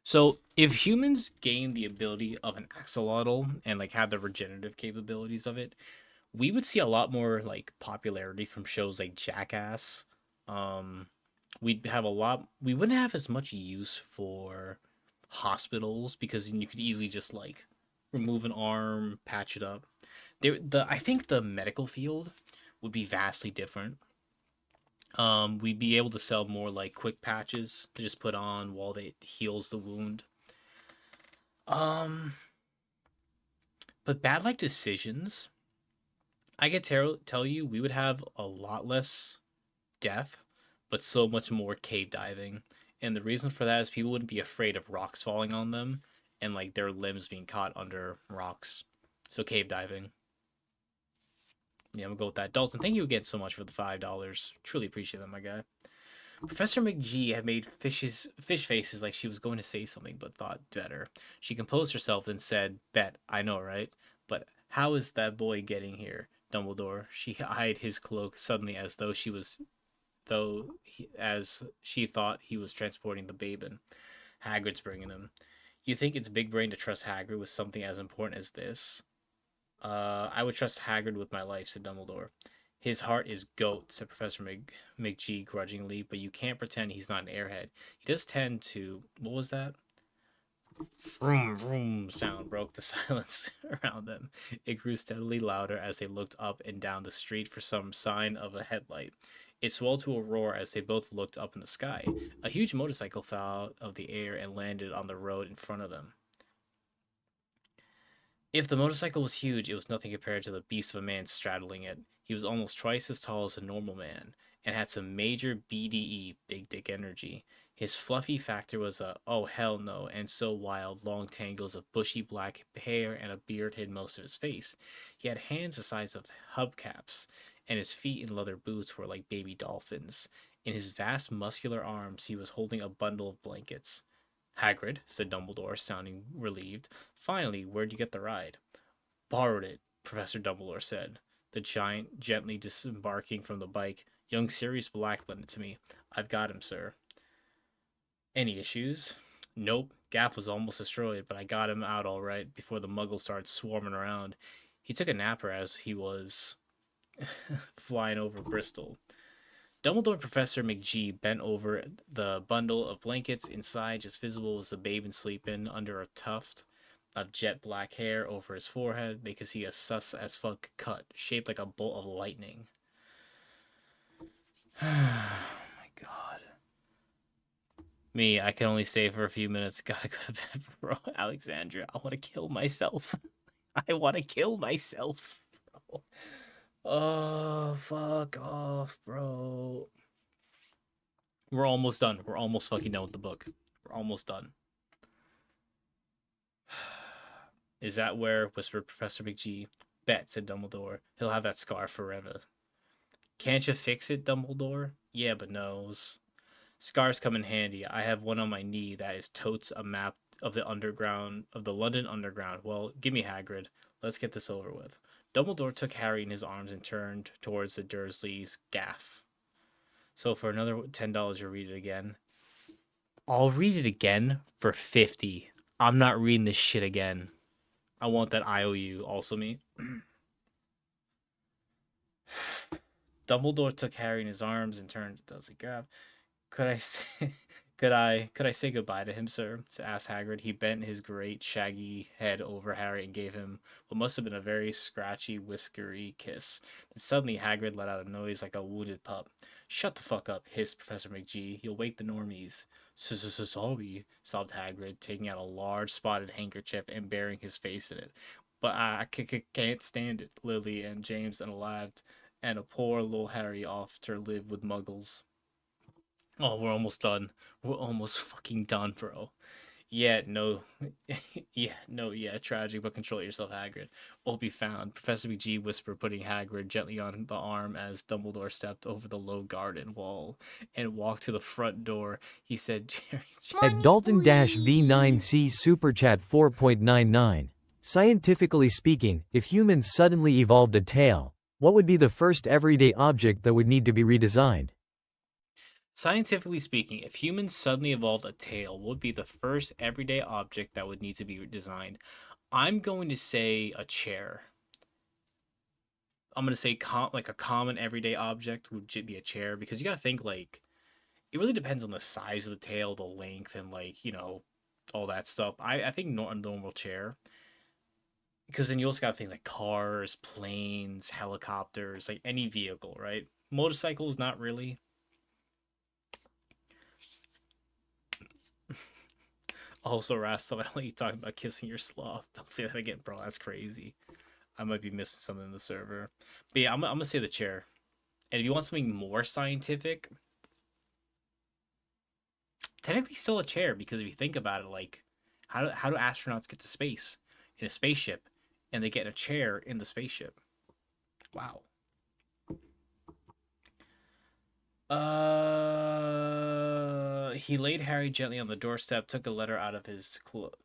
So if humans gain the ability of an axolotl and like have the regenerative capabilities of it, we would see a lot more like popularity from shows like Jackass. Um, we'd have a lot. We wouldn't have as much use for hospitals because you could easily just like remove an arm, patch it up. I think the medical field would be vastly different. We'd be able to sell more like quick patches to just put on while it heals the wound. Um, but bad life decisions, I could tell you, we would have a lot less death, but so much more cave diving. And the reason for that is people wouldn't be afraid of rocks falling on them and like their limbs being caught under rocks. So cave diving. Yeah, I'm gonna go with that. Dalton, thank you again so much for the $5. Truly appreciate that, my guy. Professor McGee had made fish faces like she was going to say something, but thought better. She composed herself and said, Bet, I know, right? But how is that boy getting here? Dumbledore. She eyed his cloak suddenly as though as she thought he was transporting the babe in. Hagrid's bringing him. You think it's big brain to trust Hagrid with something as important as this? I would trust Hagrid with my life, said Dumbledore. His heart is goat, said Professor McGee grudgingly, but you can't pretend he's not an airhead. He does tend to. What was that? Vroom, vroom sound broke the silence around them. It grew steadily louder as they looked up and down the street for some sign of a headlight. It swelled to a roar as they both looked up in the sky. A huge motorcycle fell out of the air and landed on the road in front of them. If the motorcycle was huge, it was nothing compared to the beast of a man straddling it. He was almost twice as tall as a normal man, and had some major BDE, big dick energy. His fluffy factor was a oh hell no, and so wild, long tangles of bushy black hair and a beard hid most of his face. He had hands the size of hubcaps, and his feet in leather boots were like baby dolphins. In his vast muscular arms he was holding a bundle of blankets. Hagrid, said Dumbledore, sounding relieved. Finally, where'd you get the ride? Borrowed it, Professor Dumbledore said, the giant gently disembarking from the bike. Young Sirius Black lent it to me. I've got him, sir. Any issues? Nope. Gaff was almost destroyed, but I got him out all right before the muggles started swarming around. He took a napper as he was flying over Bristol. Dumbledore and Professor McGee bent over the bundle of blankets. Inside, just visible was the babe sleeping under a tuft of jet black hair over his forehead. They could see a sus as fuck cut, shaped like a bolt of lightning. Oh my god. Me, I can only stay for a few minutes. Gotta go to bed, bro. Alexandria, I want to kill myself. I want to kill myself, bro. Oh, fuck off, bro. We're almost done. We're almost fucking done with the book. We're almost done. Is that where, whispered Professor McGee. Bet, said Dumbledore. He'll have that scar forever. Can't you fix it, Dumbledore? Yeah, but knows. Scars come in handy. I have one on my knee that is totes a map of the underground, of the London Underground. Well, give me Hagrid. Let's get this over with. Dumbledore took Harry in his arms and turned towards the Dursleys' gaff. So for another $10, you'll read it again. I'll read it again for 50. I'm not reading this shit again. I want that IOU. Also me. Dumbledore took Harry in his arms and turned to Dudley Gaff. Could I say, could I say goodbye to him, sir? Asked Hagrid. He bent his great shaggy head over Harry and gave him what must have been a very scratchy, whiskery kiss. Then suddenly Hagrid let out a noise like a wounded pup. Shut the fuck up, hissed Professor McGee. You'll wake the normies. Sorry, sobbed Hagrid, taking out a large spotted handkerchief and burying his face in it. But I can't stand it, Lily and James and laughed, and a poor little Harry off to live with muggles. Oh, we're almost done. We're almost fucking done, bro. Yeah, no. Yeah, tragic, but control yourself, Hagrid. Will be found. Professor McGee whispered, putting Hagrid gently on the arm as Dumbledore stepped over the low garden wall and walked to the front door. He said, Jerry, At Dalton-V9C Super Chat 4.99. Scientifically speaking, if humans suddenly evolved a tail, what would be the first everyday object that would need to be redesigned? scientifically speaking, if humans suddenly evolved a tail, what would be the first everyday object that would need to be designed? I'm going to say a chair. I'm gonna say like a common everyday object would be a chair because you gotta think like it really depends on the size of the tail, the length, and like all that stuff. I think a normal chair because then you also gotta think like cars, planes, helicopters, like any vehicle, right? Motorcycles, not really. Also, Rastov, I don't like you talking about kissing your sloth. Don't say that again, bro. That's crazy. I might be missing something in the server. But yeah, I'm gonna say the chair. And if you want something more scientific, technically still a chair because if you think about it, like how do astronauts get to space in a spaceship, and they get in a chair in the spaceship? Wow. He laid Harry gently on the doorstep, took a letter out of his cloak,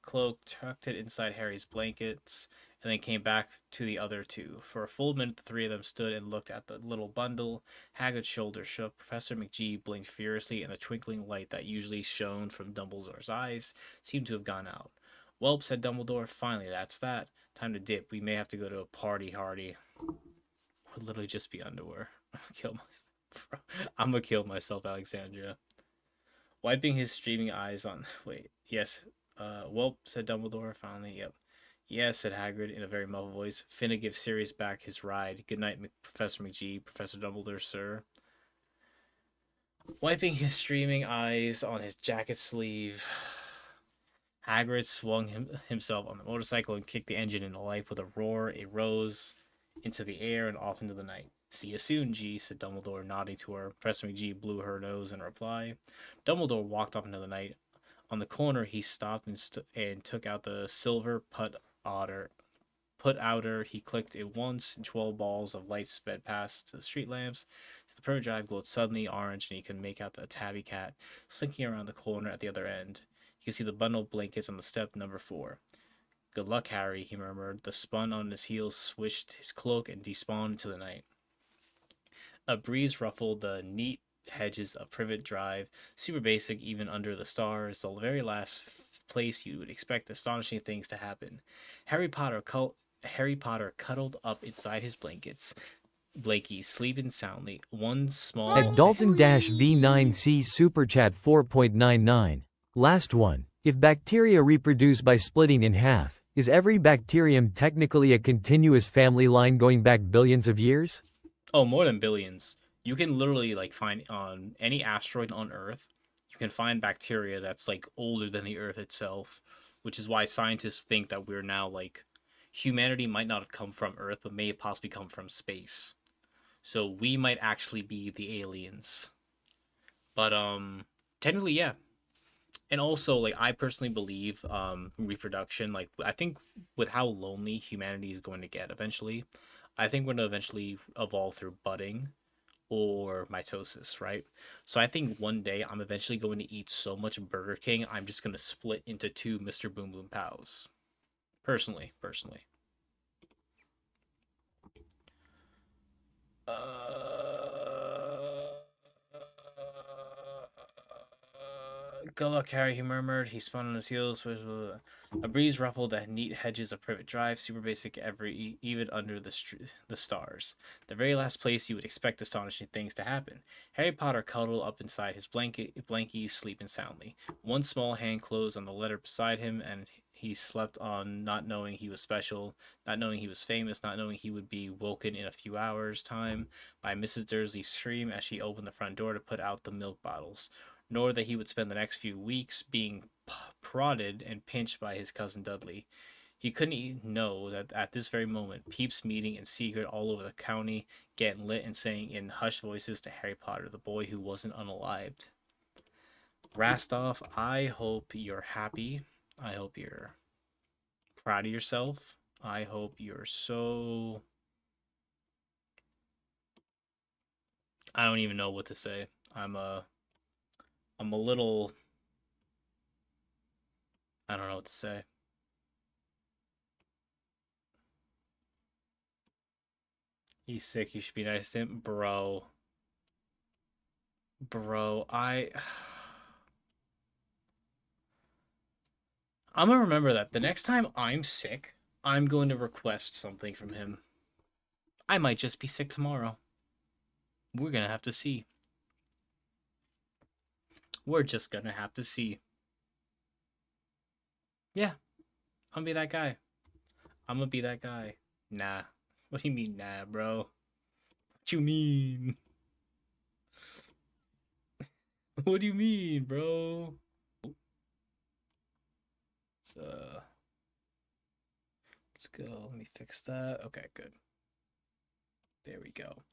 tucked it inside Harry's blankets, and then came back to the other two. For a full minute, the three of them stood and looked at the little bundle. Hagrid's shoulders shook. Professor McGee blinked furiously, and the twinkling light that usually shone from Dumbledore's eyes seemed to have gone out. Welp, said Dumbledore, finally, that's that. Time to dip. We may have to go to a party hardy. Would literally just be underwear. Kill myself. I'm gonna kill myself, Alexandria. Wiping his streaming eyes on. Wait, yes. Well, said Dumbledore, finally. Yep. Yes, said Hagrid in a very muffled voice. Finna give Sirius back his ride. Good night, Professor McGee. Professor Dumbledore, sir. Wiping his streaming eyes on his jacket sleeve, Hagrid swung himself on the motorcycle and kicked the engine into life with a roar. It rose into the air and off into the night. See you soon, G, said Dumbledore, nodding to her. Professor McGee blew her nose in reply. Dumbledore walked off into the night. On the corner, he stopped and took out the silver put outer. He clicked it once, and 12 balls of light sped past the street lamps. The primitive drive glowed suddenly orange, and he could make out the tabby cat slinking around the corner at the other end. He could see the bundle of blankets on the step number 4. Good luck, Harry, he murmured. The spun on his heels swished his cloak and despawned into the night. A breeze ruffled the neat hedges of Privet Drive, super basic even under the stars, the very last place you would expect astonishing things to happen. Harry Potter cuddled up inside his Blakey sleeping soundly. One small At Dalton-V9C Super Chat 4.99. Last one. If bacteria reproduce by splitting in half, is every bacterium technically a continuous family line going back billions of years? Oh, more than billions. You can literally like find on any asteroid on Earth, you can find bacteria that's like older than the Earth itself, which is why scientists think that we're now like humanity might not have come from Earth, but may have possibly come from space. So we might actually be the aliens. But technically yeah. And also like I personally believe reproduction, like I think with how lonely humanity is going to get eventually, I think we're going to eventually evolve through budding or mitosis, right? So I think one day I'm eventually going to eat so much Burger King, I'm just going to split into two Mr. Boom Boom Pows. Personally. Good luck, Harry, he murmured. He spun on his heels. A breeze ruffled the neat hedges of Privet Drive, super basic even under the stars. The very last place you would expect astonishing things to happen. Harry Potter cuddled up inside his blankie, sleeping soundly. One small hand closed on the letter beside him, and he slept on, not knowing he was special, not knowing he was famous, not knowing he would be woken in a few hours' time by Mrs. Dursley's scream as she opened the front door to put out the milk bottles, nor that he would spend the next few weeks being prodded and pinched by his cousin Dudley. He couldn't know that at this very moment, peeps meeting in secret all over the county, getting lit and saying in hushed voices to Harry Potter, the boy who wasn't unalived. Rastov, I hope you're happy. I hope you're proud of yourself. I hope you're so. I don't even know what to say. I'm a little. I don't know what to say. He's sick. You should be nice to him, bro. Bro, I'm gonna remember that the next time I'm sick, I'm going to request something from him. I might just be sick tomorrow. We're gonna have to see. We're just gonna have to see. Yeah, I'm gonna be that guy. I'm gonna be that guy. Nah. What do you mean, nah, bro? What you mean? What do you mean, bro? Let's let's go. Let me fix that. Okay, good. There we go.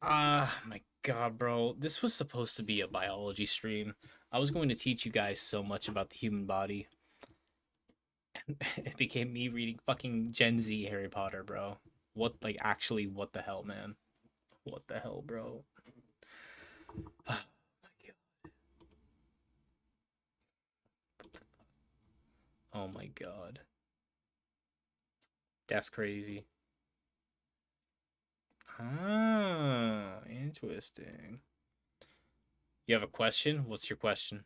Ah, my God, bro. This was supposed to be a biology stream. I was going to teach you guys so much about the human body. It became me reading fucking Gen Z Harry Potter, bro. What, like, actually, what the hell, man? What the hell, bro? Oh my God. Oh my God. That's crazy. Ah, interesting. You have a question? What's your question?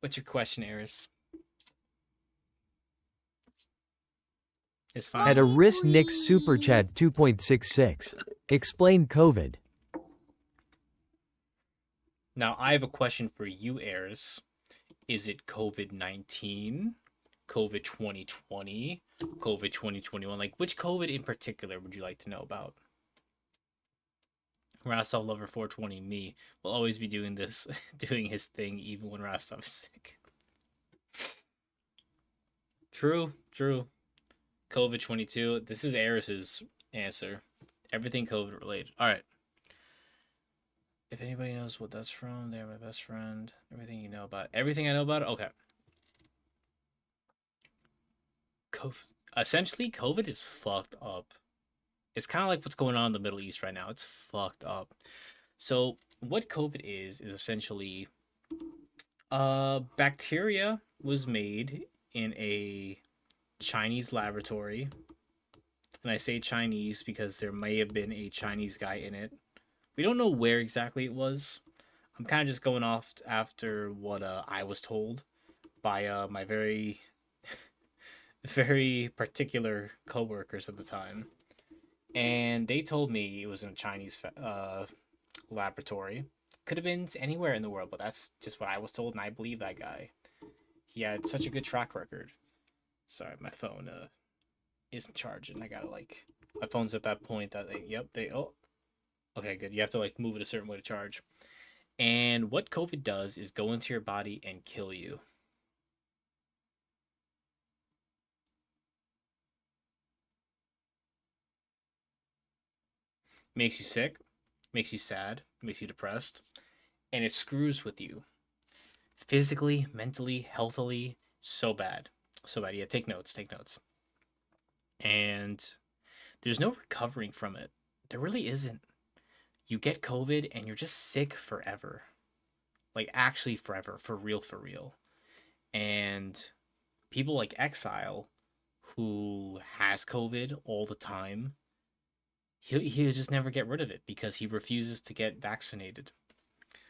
What's your question, Eris? It's fine. At a risk Nick's Super Chat 2.66. Explain COVID. Now, I have a question for you, Eris. Is it COVID-19, COVID 2020, COVID 2021? Like, which COVID in particular would you like to know about? Rostov Lover 420, me, will always be doing this, doing his thing, even when Rostov is sick. True, true. COVID 22. This is Eris's answer. Everything COVID related. All right. If anybody knows what that's from, they're my best friend. Everything you know about it. Everything I know about it? Okay. COVID. Essentially, COVID is fucked up. It's kind of like what's going on in the Middle East right now. It's fucked up. So, what COVID is essentially bacteria was made in a Chinese laboratory. And I say Chinese because there may have been a Chinese guy in it. We don't know where exactly it was. I'm kind of just going off after what I was told by my very, very particular coworkers at the time. And they told me it was in a Chinese laboratory. Could have been anywhere in the world, but that's just what I was told, and I believe that guy. He had such a good track record. Sorry, my phone isn't charging. I gotta like my phone's at that point that they oh okay good. You have to like move it a certain way to charge. And what COVID does is go into your body and kill you. makes you sick, makes you sad, makes you depressed, and it screws with you physically, mentally, healthily. So bad. So bad. Yeah, take notes, take notes. And there's no recovering from it. There really isn't. You get COVID and you're just sick forever. Like, actually, forever. For real, for real. And people like Exile, who has COVID all the time, he'll just never get rid of it because he refuses to get vaccinated.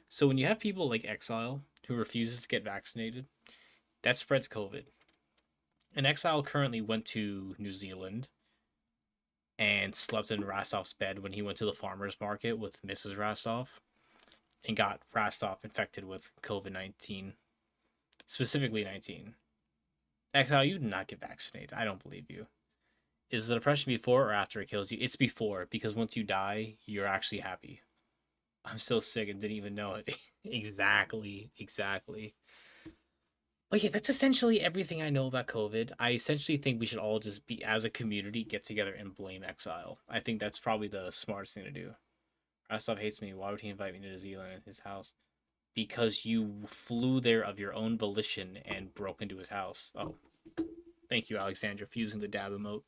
So when you have people like Exile who refuses to get vaccinated, that spreads COVID. And Exile currently went to New Zealand and slept in Rastov's bed when he went to the farmer's market with Mrs. Rostov and got Rostov infected with COVID 19, specifically 19. Exile, you did not get vaccinated. I don't believe you. Is the depression before or after it kills you? It's before, because once you die, you're actually happy. I'm still sick and didn't even know it. Exactly, exactly. But yeah, that's essentially everything I know about COVID. I essentially think we should all just be, as a community, get together and blame Exile. I think that's probably the smartest thing to do. Rostov hates me. Why would he invite me to New Zealand in his house? Because you flew there of your own volition and broke into his house. Oh, thank you, Alexandra, for using the dab emote.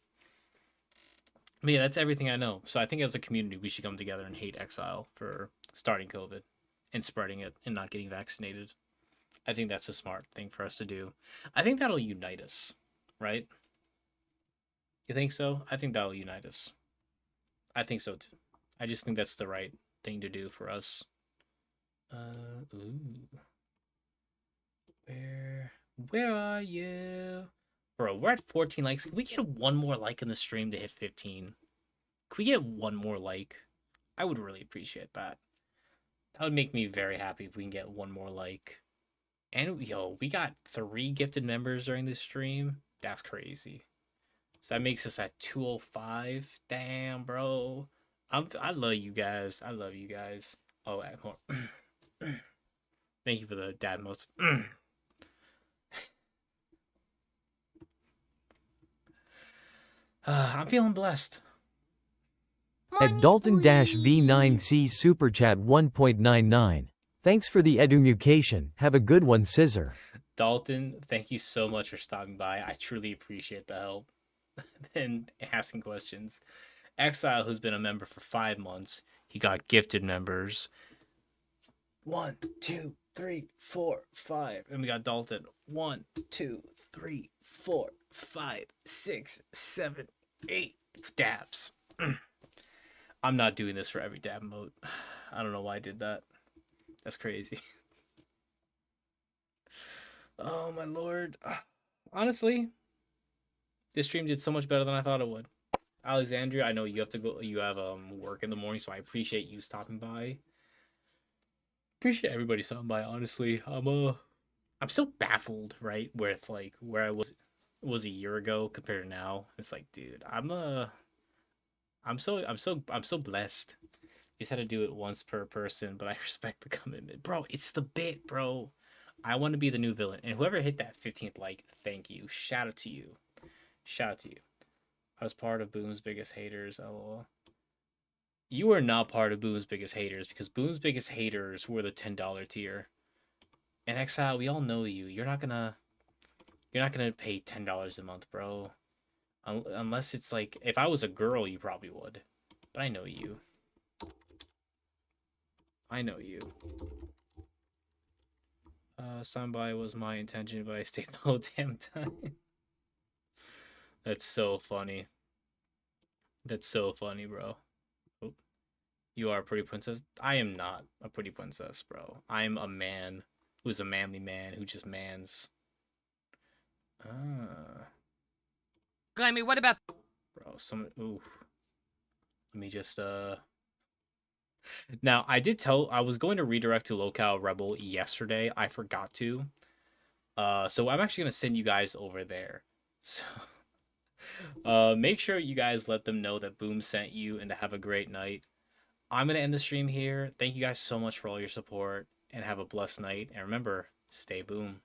But yeah, that's everything I know. So I think as a community, we should come together and hate Exile for starting COVID and spreading it and not getting vaccinated. I think that's a smart thing for us to do. I think that'll unite us, right? You think so? I think that'll unite us. I think so too. I just think that's the right thing to do for us. Ooh. Where are you? Bro, we're at 14 likes. Can we get one more like in the stream to hit 15? Can we get one more like? I would really appreciate that. That would make me very happy if we can get one more like. And yo, we got 3 gifted members during this stream. That's crazy. So that makes us at 205. Damn, bro. I love you guys. I love you guys. Oh, more. Thank you for the dad modes. I'm feeling blessed. At Dalton-V9C Super Chat 1.99. Thanks for the education. Have a good one, Scissor. Dalton, thank you so much for stopping by. I truly appreciate the help and asking questions. Exile, who's been a member for 5 months, he got gifted members. 1, 2, 3, 4, 5. And we got Dalton. 1, 2, 3, 4, 5, 6, 7, 8 dabs. I'm not doing this for every dab mode. I don't know why I did that. That's crazy. Oh my lord. Honestly, this stream did so much better than I thought it would. Alexandria, I know you have to go. You have work in the morning, so I appreciate you stopping by. Appreciate everybody stopping by. Honestly, I'm still baffled, right, with like where I was a year ago compared to now. It's like, dude, I'm so blessed. You just had to do it once per person, but I respect the commitment, bro. It's the bit, bro. I want to be the new villain, and whoever hit that 15th like, thank you. Shout out to you. Shout out to you. I was part of Boom's biggest haters. LOL. You are not part of Boom's biggest haters because Boom's biggest haters were the $10 tier. And Exile, we all know you. You're not gonna pay $10 a month, bro. Unless it's like, if I was a girl, you probably would. But I know you. I know you. Standby was my intention, but I stayed the whole damn time. That's so funny. That's so funny, bro. Oh, you are a pretty princess? I am not a pretty princess, bro. I'm a man who's a manly man who just mans. Ah. Glammy, what about... Bro, ooh. Let me just, Now, I was going to redirect to Locale Rebel yesterday. I forgot to. So I'm actually going to send you guys over there. So, make sure you guys let them know that Boom sent you and to have a great night. I'm going to end the stream here. Thank you guys so much for all your support and have a blessed night. And remember, stay Boom.